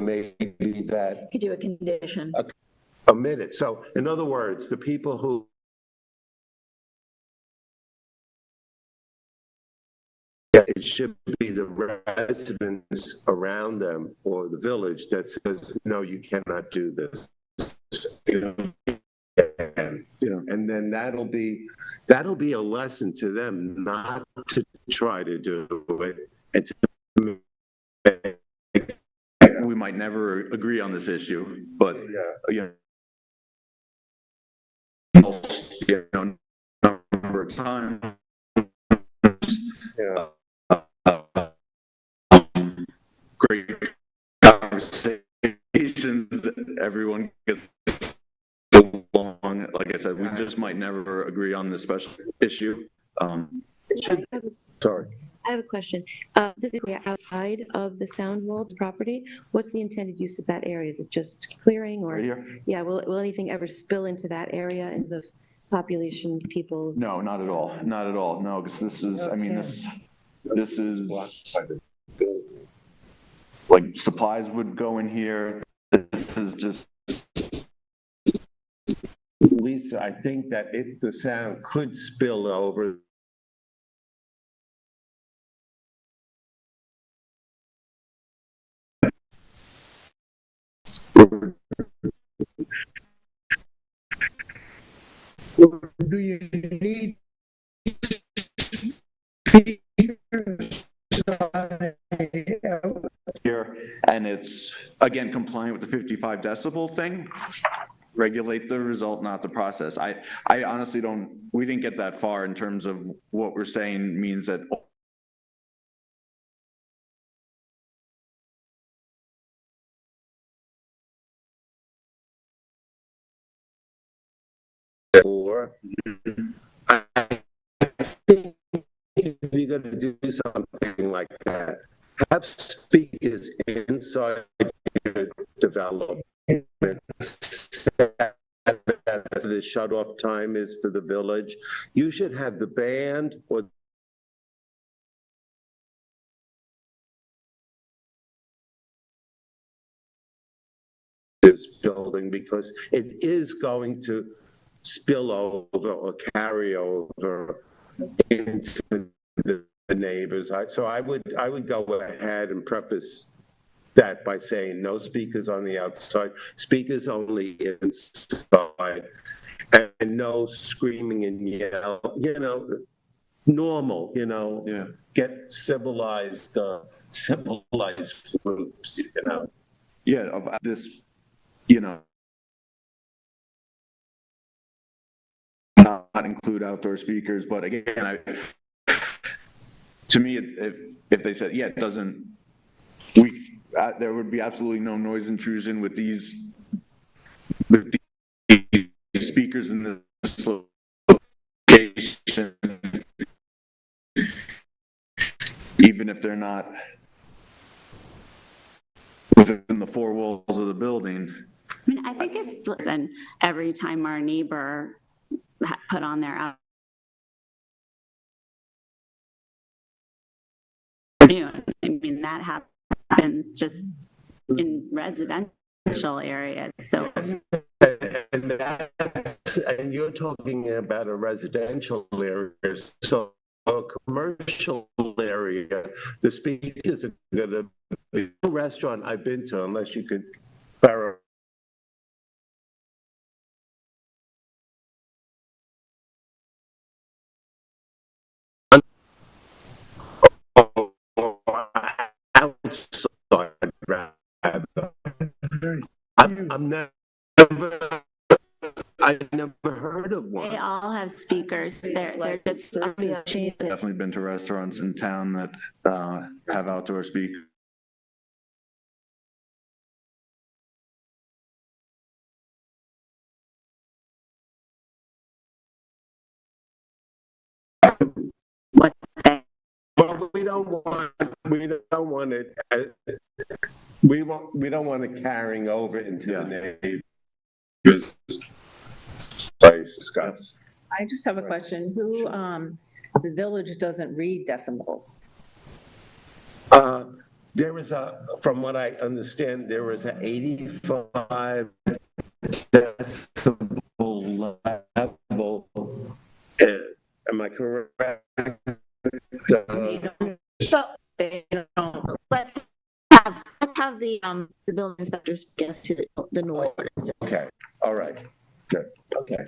maybe that Could do a condition. omit it. So in other words, the people who it should be the residents around them or the village that says, no, you cannot do this. And then that'll be a lesson to them not to try to do it and to We might never agree on this issue, but, you know, number of times. Yeah. Great conversations, everyone gets along. Like I said, we just might never agree on this special issue. Sorry. I have a question. This area outside of the sound walled property, what's the intended use of that area? Is it just clearing or? Right here? Yeah, will anything ever spill into that area in terms of population, people? No, not at all. Not at all. No, because this is, I mean, this is like supplies would go in here. This is just. Lisa, I think that if the sound could spill over, Do you need Here, and it's, again, compliant with the 55 decibel thing. Regulate the result, not the process. I honestly we didn't get that far in terms of what we're saying means that or I think if you're gonna do something like that, have speakers inside your development. The shut-off time is for the village. You should have the band or this building, because it is going to spill over or carry over into the neighbors. So I would go ahead and preface that by saying no speakers on the outside, speakers only inside, and no screaming and yell, normal, get civilized groups, Yeah, of this, not include outdoor speakers, but again, to me, if they said, yeah, it doesn't, there would be absolutely no noise intrusion with these speakers in this location, even if they're not within the four walls of the building. I mean, I think it's, listen, every time our neighbor put on their out, I mean, that happens just in residential areas, so. And you're talking about a residential area, so a commercial area, the speakers are gonna be, no restaurant I've been to, unless you could clarify. Outside, rather. I've never heard of one. They all have speakers. They're just Definitely been to restaurants in town that have outdoor speakers. what they. Well, we don't want it. We don't want it carrying over into the neighbors. Discuss. I just have a question. Who, the village doesn't read decibels? There is from what I understand, there is an 85 decibel level. Am I correct? So, let's have the building inspectors guess to the noise. Okay, all right, good, okay.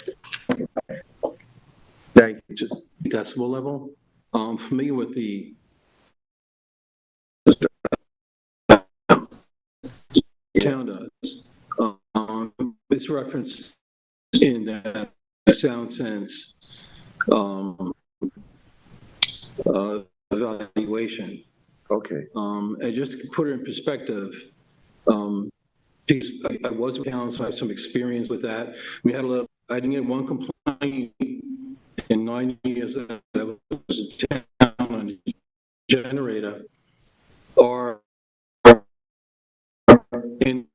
Thank you. Just decibel level. Familiar with the town does. It's referenced in that sound sense evaluation. Okay. And just to put it in perspective, because I was with town, so I have some experience with that. We had I didn't get one complaint in 9 years that was down on a generator or and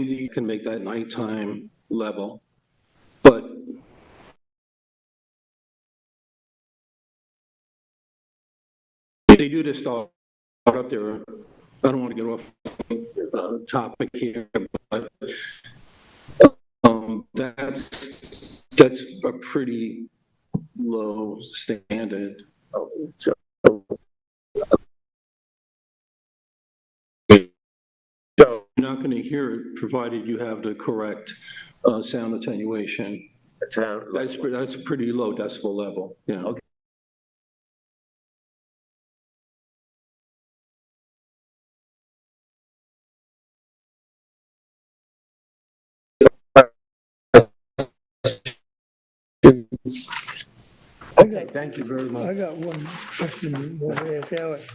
you can make that nighttime level, but if they do this start up there, I don't want to get off topic here, but that's a pretty low standard. So you're not going to hear it provided you have the correct sound attenuation. That's a pretty low decibel level. Yeah. Okay. Okay, thank you very much. I got one question I want to ask Alex.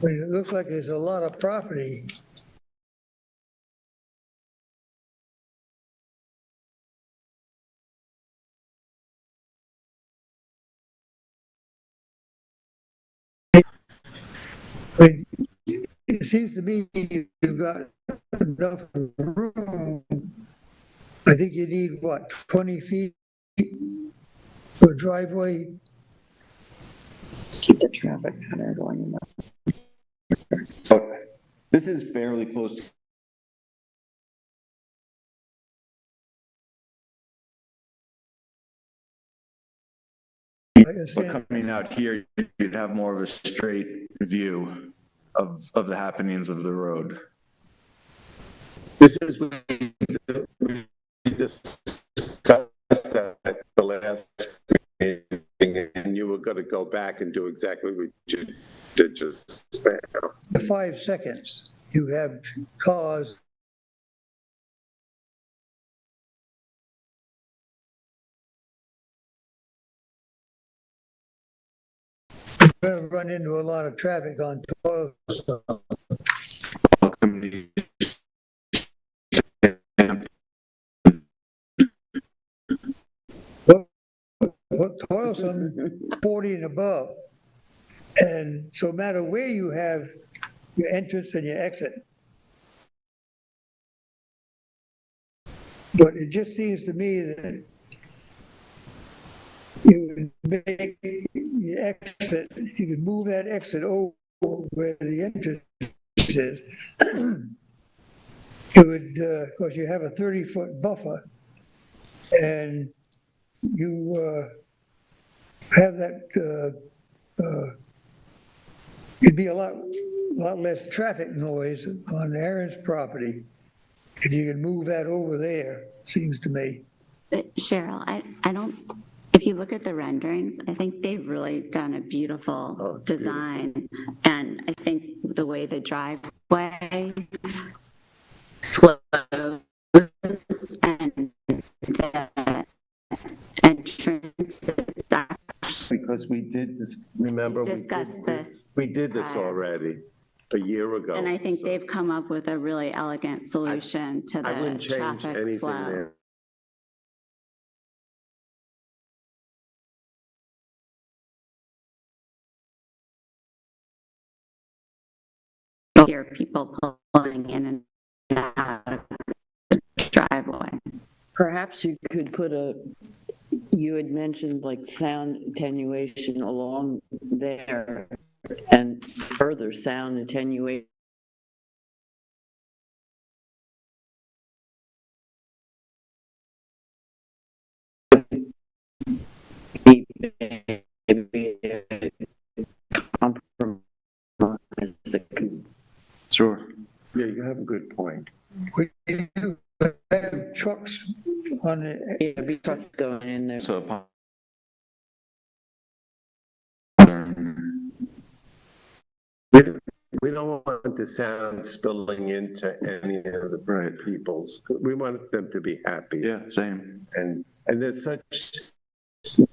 It looks like there's a lot of property. It seems to me you've got enough room. I think you need, what, 20 feet for a driveway? Keep the traffic pattern going. Okay. This is fairly close. But coming out here, you'd have more of a straight view of the happenings of the road. This is we discussed that at the last meeting, and you were going to go back and do exactly what you did just now. The 5 seconds, you have cars you're going to run into a lot of traffic on Toilstone. Toilstone 40 and above. And so no matter where you have your entrance and your exit, but it just seems to me that you would make the exit, you could move that exit over where the entrance is. It would, of course, you have a 30-foot buffer, and you have that, it'd be a lot less traffic noise on Aaron's property if you could move that over there, seems to me. But Cheryl, I don't, if you look at the renderings, I think they've really done a beautiful design. And I think the way the driveway flows and the entrance is actually because we did this, remember? discussed this. We did this already a year ago. And I think they've come up with a really elegant solution to I wouldn't the change traffic anything flow. there. Hear people pulling in and out of the driveway. Perhaps you could put you had mentioned like sound attenuation along there and further sound attenuation. Sure. Yeah, you have a good point. We do have trucks on the. Yeah, be trucks going in there. So we don't want the sound spilling into any of the people's. We want them to be happy. Yeah, same. And there's such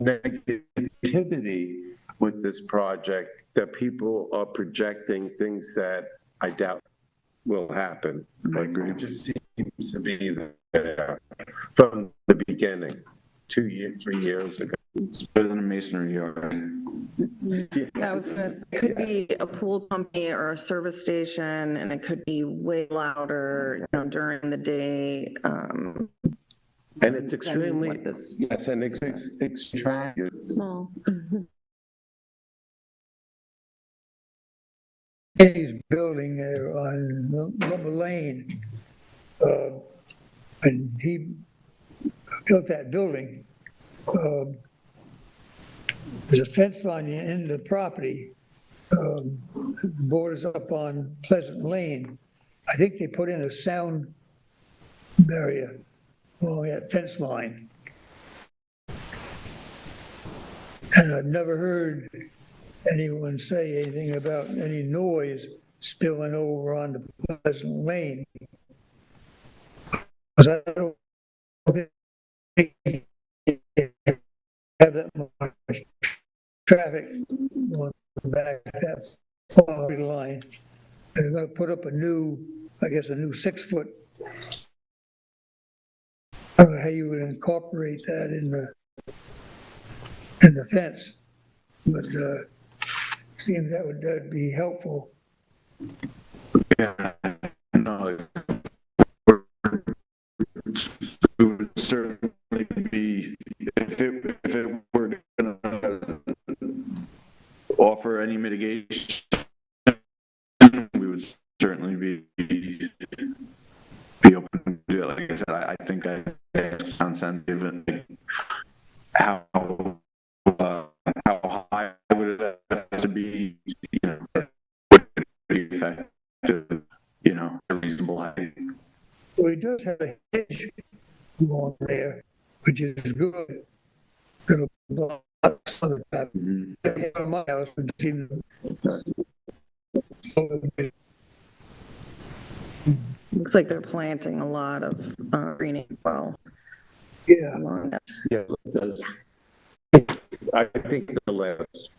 negativity with this project that people are projecting things that I doubt will happen. I agree. It just seems to be there from the beginning, 2 years, 3 years ago. It's better than a masonry yard. Yeah, it could be a pool company or a service station, and it could be way louder, during the day. And it's extremely, yes, and it's extractive. Small. He's building there on Lumber Lane. And he built that building. There's a fence line in the property, borders up on Pleasant Lane. I think they put in a sound barrier along that fence line. And I've never heard anyone say anything about any noise spilling over onto Pleasant Lane. Because I don't think you have that much traffic going back that far line. And they're gonna put up a new 6-foot. I don't know how you would incorporate that in the fence, but seems that'd be helpful. Yeah, no, it would certainly be, if it were going to offer any mitigation, we would certainly be open to do it. Like I said, I think I sound sensitive and how high would it have to be, would it be effective, a reasonable height. Well, he does have a hedge along there, which is good. It'll block some of that. My house would seem Looks like they're planting a lot of greening well. Yeah. Along that. Yeah, it does. I think the last.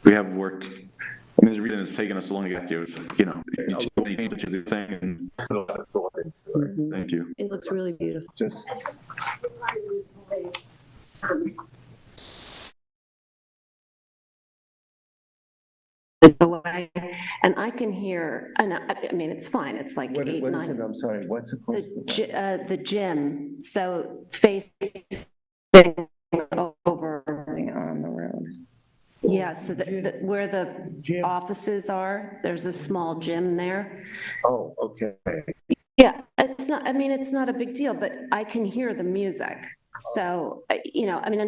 We have worked, and there's a reason it's taken us so long to get to, is, you change the thing, and thank you. It looks really beautiful. Just. Away, and I can hear, and I mean, it's fine, it's like What 8, is 9. it? I'm sorry, what's it called? The gym, so facing over on the road. Yeah, so where the offices are, there's a small gym there. Oh, okay. Yeah, it's not a big deal, but I can hear the music. So, and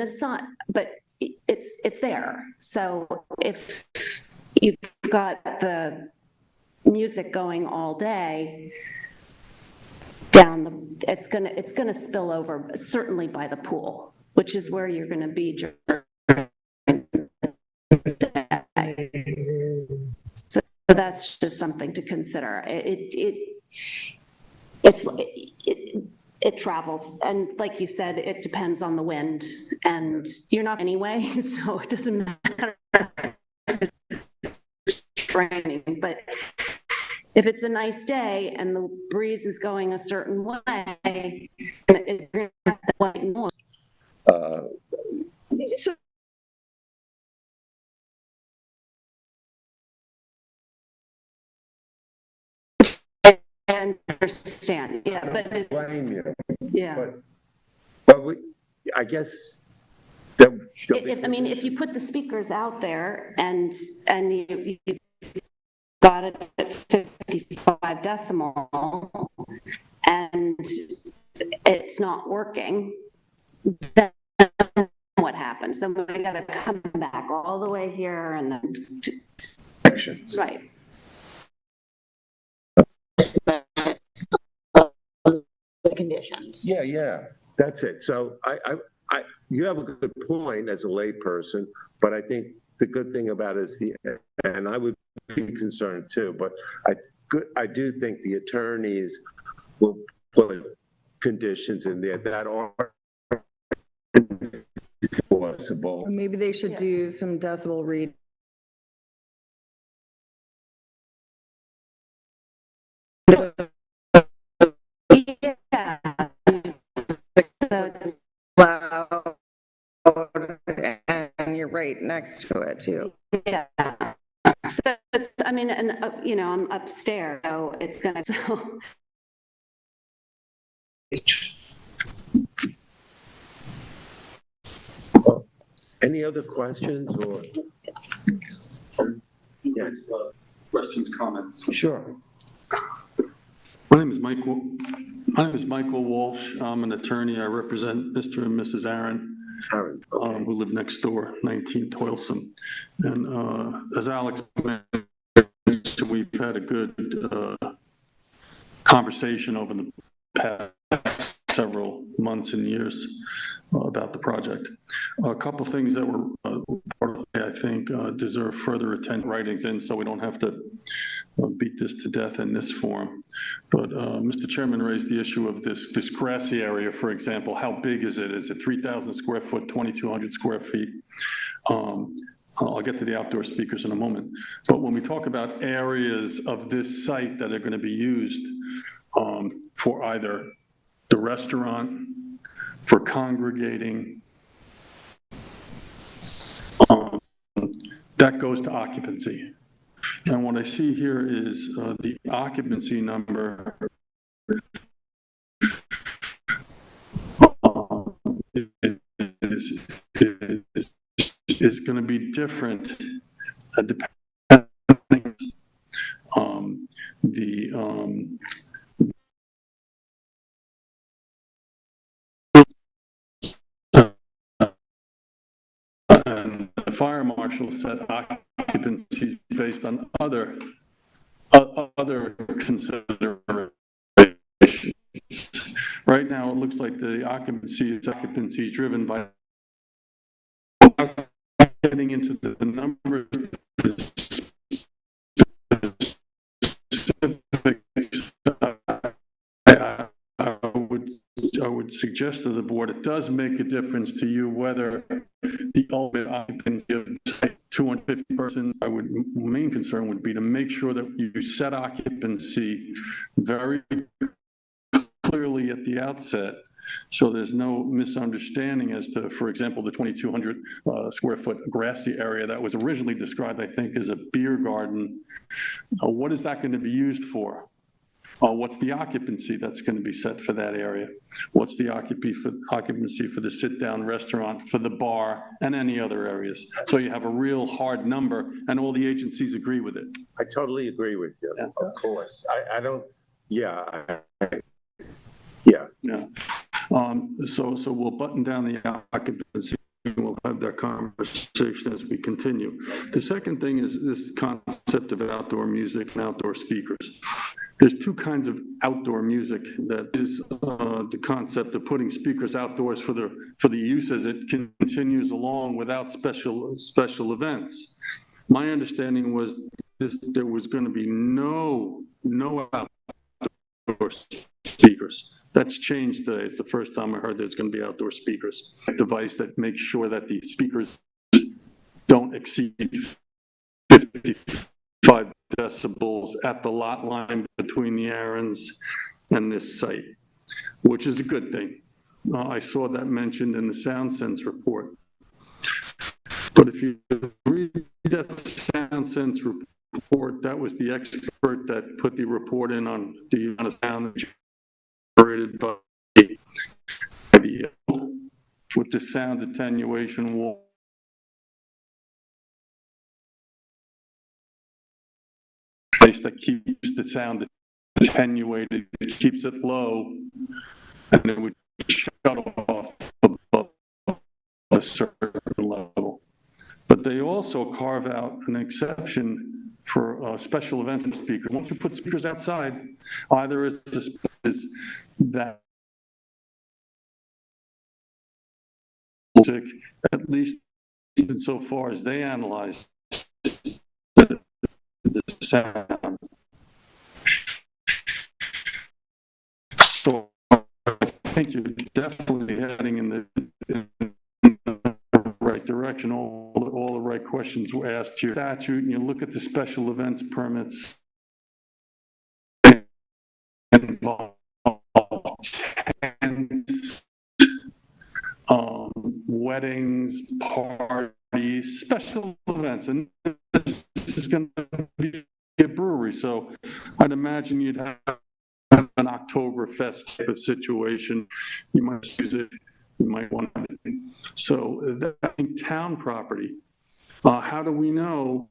it's not, but it's there. So if you've got the music going all day down it's gonna spill over, certainly by the pool, which is where you're gonna be during the day. So that's just something to consider. It travels, and like you said, it depends on the wind, and you're not anyway, so it doesn't matter if it's raining. But if it's a nice day and the breeze is going a certain way, you're gonna have that white noise. I understand, yeah, but it's, Blame you. yeah. But I guess. If you put the speakers out there and you got it at 55 decimal and it's not working, then what happens? Then we gotta come back all the way here and then. Actions. Right. The conditions. Yeah, that's it. So you have a good point as a layperson, but I think the good thing about it is and I would be concerned too, but I do think the attorneys will put conditions in there that are enforceable. Maybe they should do some decibel read. Yeah. Loud, and you're right next to it too. Yeah. So I mean, and I'm upstairs, so it's gonna, so. Any other questions or? Yes. Questions, comments? Sure. My name is Michael Walsh. I'm an attorney. I represent Mr. and Mrs. Aaron, who live next door, 19 Toilsome. And as Alex mentioned, we've had a good conversation over the past several months and years about the project. A couple things that were, I think, deserve further attention, writings in, so we don't have to beat this to death in this form. But Mr. Chairman raised the issue of this grassy area, for example. How big is it? Is it 3,000 square foot, 2,200 square feet? I'll get to the outdoor speakers in a moment. But when we talk about areas of this site that are going to be used for either the restaurant, for congregating, that goes to occupancy. And what I see here is the occupancy number is going to be different depending on and the fire marshal set occupancies based on other considerations. Right now, it looks like the occupancy is driven by getting into the numbers. I would suggest to the board, it does make a difference to you whether the ultimate occupancy of 250 persons. Main concern would be to make sure that you set occupancy very clearly at the outset, so there's no misunderstanding as to, for example, the 2,200 square foot grassy area that was originally described, I think, as a beer garden. What is that going to be used for? What's the occupancy that's going to be set for that area? What's the occupancy for the sit-down restaurant, for the bar, and any other areas? So you have a real hard number, and all the agencies agree with it. I totally agree with you, of course. I don't, yeah. So we'll button down the occupancy. We'll have that conversation as we continue. The second thing is this concept of outdoor music and outdoor speakers. There's two kinds of outdoor music. That is the concept of putting speakers outdoors for the use as it continues along without special events. My understanding was there was going to be no outdoor speakers. That's changed today. It's the first time I heard there's going to be outdoor speakers. A device that makes sure that the speakers don't exceed 55 decibels at the lot line between the Aarons and this site, which is a good thing. I saw that mentioned in the Sound Sense report. But if you read that Sound Sense report, that was the expert that put the report in on the amount of sound that generated by the with the sound attenuation wall. Place that keeps the sound attenuated, it keeps it low, and it would shut off above a certain level. But they also carve out an exception for special events and speakers. Once you put speakers outside, either as that music, at least so far as they analyze the sound. So I think you're definitely heading in the right direction. All the right questions were asked here. Statute, and you look at the special events permits involve tents, weddings, parties, special events, and this is going to be a brewery, so I'd imagine you'd have an Oktoberfest type of situation. You might use it, you might want it. So that town property, how do we know?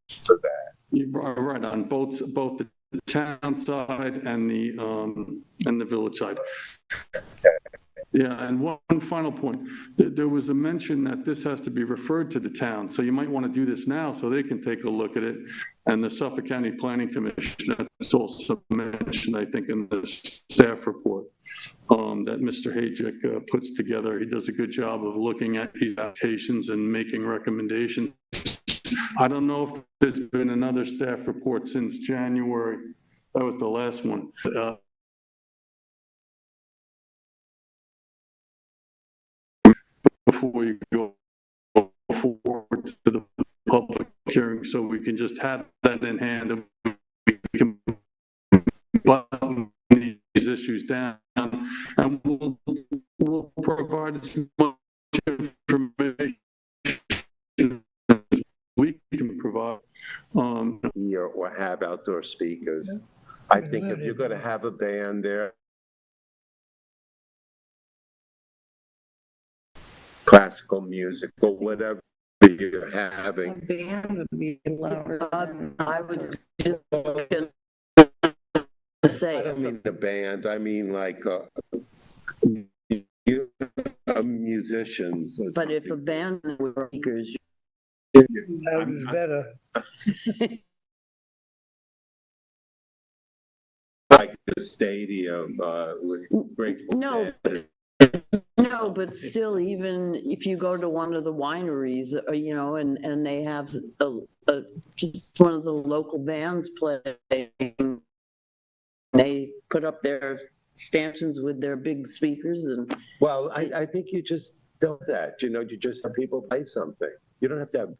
For that. You're right, on both the town side and the village side. Yeah, and one final point, there was a mention that this has to be referred to the town, so you might want to do this now so they can take a look at it. And the Suffolk County Planning Commission, that's also mentioned, I think, in the staff report that Mr. Hayek puts together. He does a good job of looking at these applications and making recommendations. I don't know if there's been another staff report since January. That was the last one. Before you go forward to the public hearing, so we can just have that in hand and we can button these issues down, and we'll provide as much information as we can provide. Here or have outdoor speakers. I think if you're going to have a band there, classical music or whatever you're having. Band would be louder. I was just gonna say. I don't mean the band, I mean like musicians. Or But if a something. band were speakers. That was better. Like the stadium, with Grateful No. Dead. No, but still, even if you go to one of the wineries, you know, and they have just one of the local bands playing, they put up their stanchions with their big speakers and. Well, I think you just do that, you know, you just have people play something. You don't have to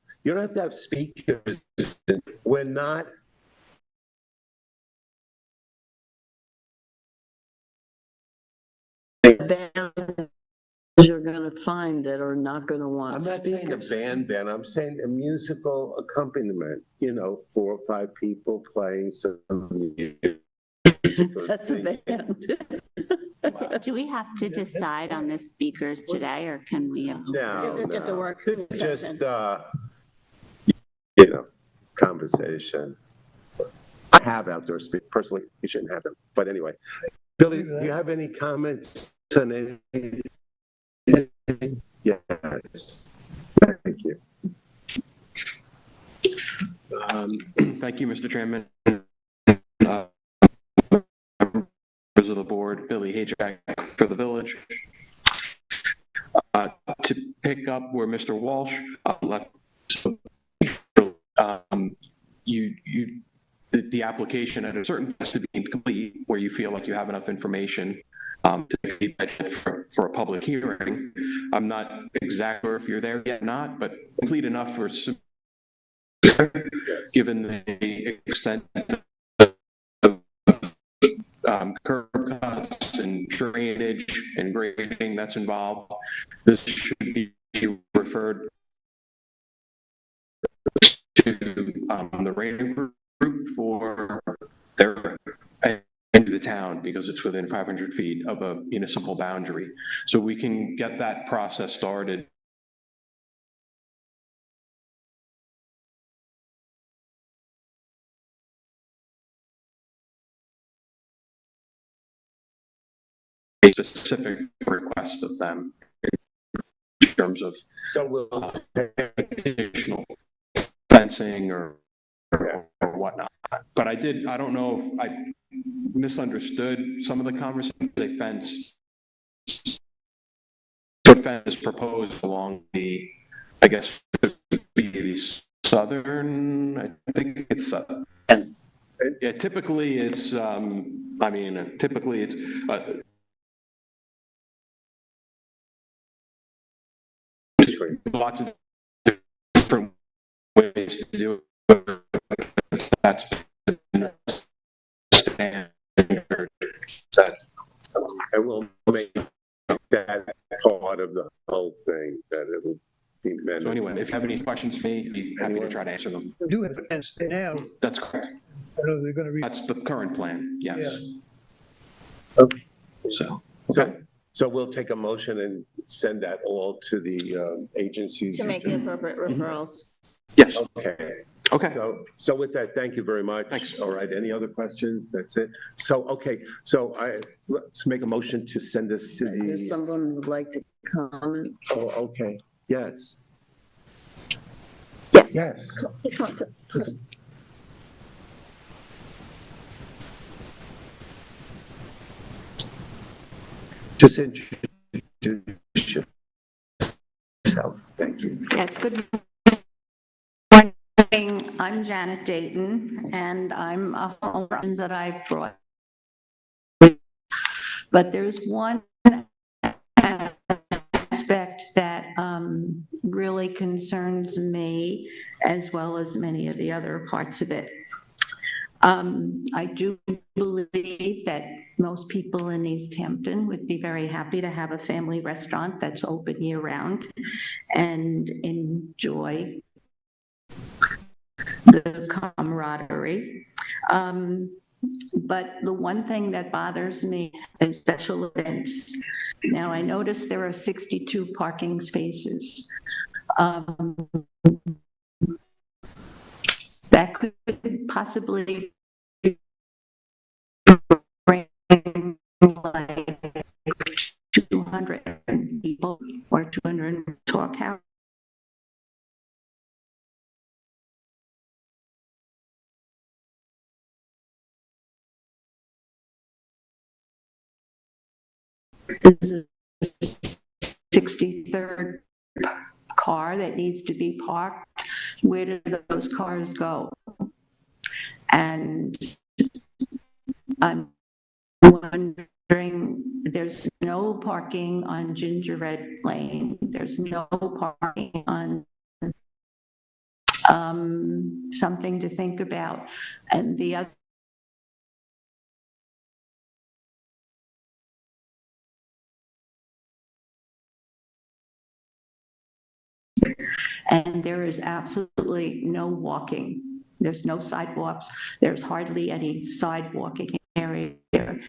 have speakers. We're not. Bands you're gonna find that are not gonna want I'm not saying a speakers. band, I'm saying a musical accompaniment, you know, 4 or 5 people playing some music. That's a band. Do we have to decide on the speakers today, or can we? No, This is just a work This is just, session. you know, conversation. I have outdoor speakers, personally, you shouldn't have them, but anyway. Billy, do you have any comments on anything? Yes, thank you. Thank you, Mr. Chairman. Members of the board, Billy Hayek for the village. To pick up where Mr. Walsh left, the application at a certain point has to be incomplete where you feel like you have enough information for a public hearing. I'm not exactly sure if you're there yet or not, but complete enough for given the extent of curb cuts and drainage and grading that's involved. This should be referred to the rating group for their end of the town because it's within 500 feet of a municipal boundary. So we can get that process started. A specific request of them in terms of So we'll additional fencing or whatnot. But I don't know if misunderstood some of the conversation. A fence is proposed along the, I guess, the southern, I think it's, yeah, typically it's, I mean, typically it's, lots of different ways to do it. That's standard. That, And we'll make that part of the whole thing, that it will be meant. so anyway, if you have any questions for me, I'd be happy to try to answer them. We do have a fence there now. That's correct. I know they're gonna That's the current plan, yes. Okay. So, So we'll take a motion and send that all to the agencies. To make the appropriate referrals. Yes. Okay. Okay. So with that, thank you very much. Thanks. All right, any other questions? That's it. So, okay, so let's make a motion to send this to If the, someone would like to comment. oh, okay, yes. Yes. Yes. Please come up to- Just introduce yourself. Thank you. Yes, good morning. I'm Janet Dayton, and I'm a homeowner that I brought. But there's one aspect that really concerns me, as well as many of the other parts of it. I do believe that most people in East Hampton would be very happy to have a family restaurant that's open year-round and enjoy the camaraderie. But the one thing that bothers me is special events. Now, I noticed there are 62 parking spaces. That could possibly bring like 200 people or 200 talk house. This is 63rd car that needs to be parked. Where do those cars go? And I'm wondering, there's no parking on Gingerbread Lane. There's no parking on something to think about. And the other and there is absolutely no walking. There's no sidewalks. There's hardly any sidewalking area there.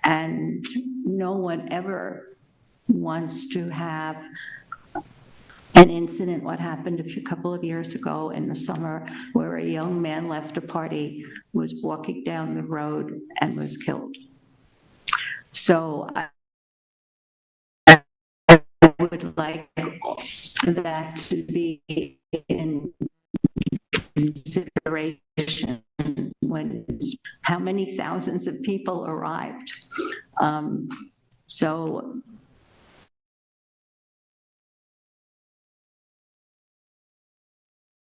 And no one ever wants to have an incident, what happened a couple of years ago in the summer, where a young man left a party, was walking down the road and was killed. So I would like that to be in consideration when how many thousands of people arrived. So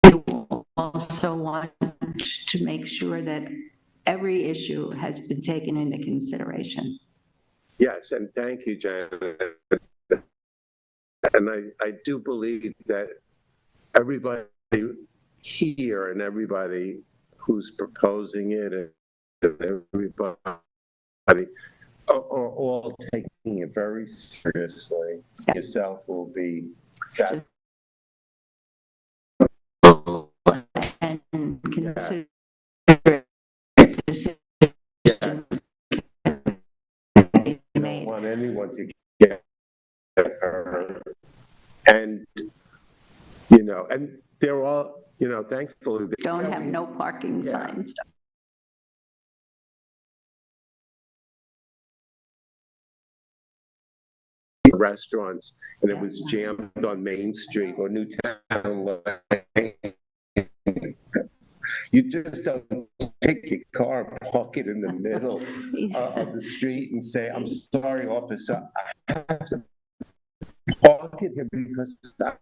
I also want to make sure that every issue has been taken into consideration. Yes, and thank you, Janet. And I do believe that everybody here and everybody who's proposing it and everybody are all taking it very seriously. Yourself will be satisfied. And consider I don't want anyone to get hurt. And, you know, and they're all, you know, thankfully. Don't have no parking signs. Restaurants, and it was jammed on Main Street or Newtown Lane. You just don't take your car, park it in the middle of the street and say, I'm sorry, officer, I have to park it here because I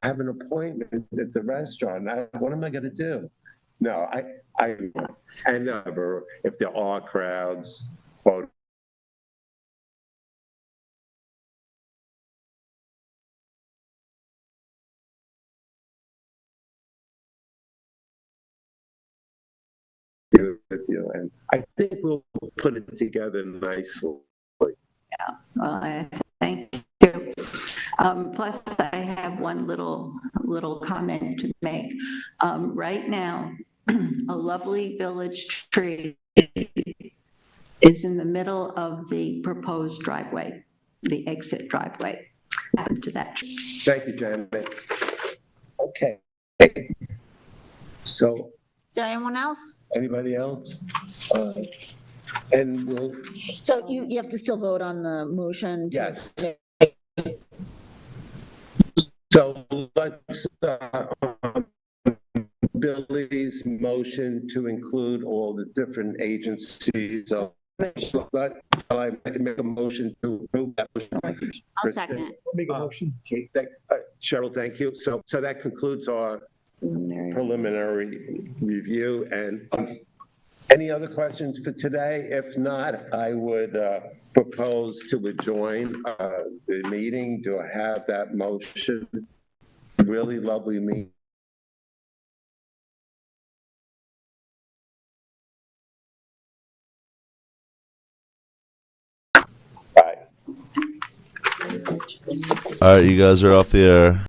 have an appointment at the restaurant. What am I gonna do? No, and never, if there are crowds, or with you, and I think we'll put it together nicely. Yeah, well, I thank you. Plus, I have one little comment to make. Right now, a lovely village tree is in the middle of the proposed driveway, the exit driveway. Happened to that tree. Thank you, Janet. Okay. So, Is there anyone else? anybody else? And we'll, So you have to still vote on the motion? yes. So let's, Billy's motion to include all the different agencies. But I make a motion to approve that. I'll second it. Make a motion. Okay, Cheryl, thank you. So that concludes our preliminary review. And any other questions for today? If not, I would propose to adjourn the meeting. Do I have that motion? Really lovely meeting. All right, you guys are off the air.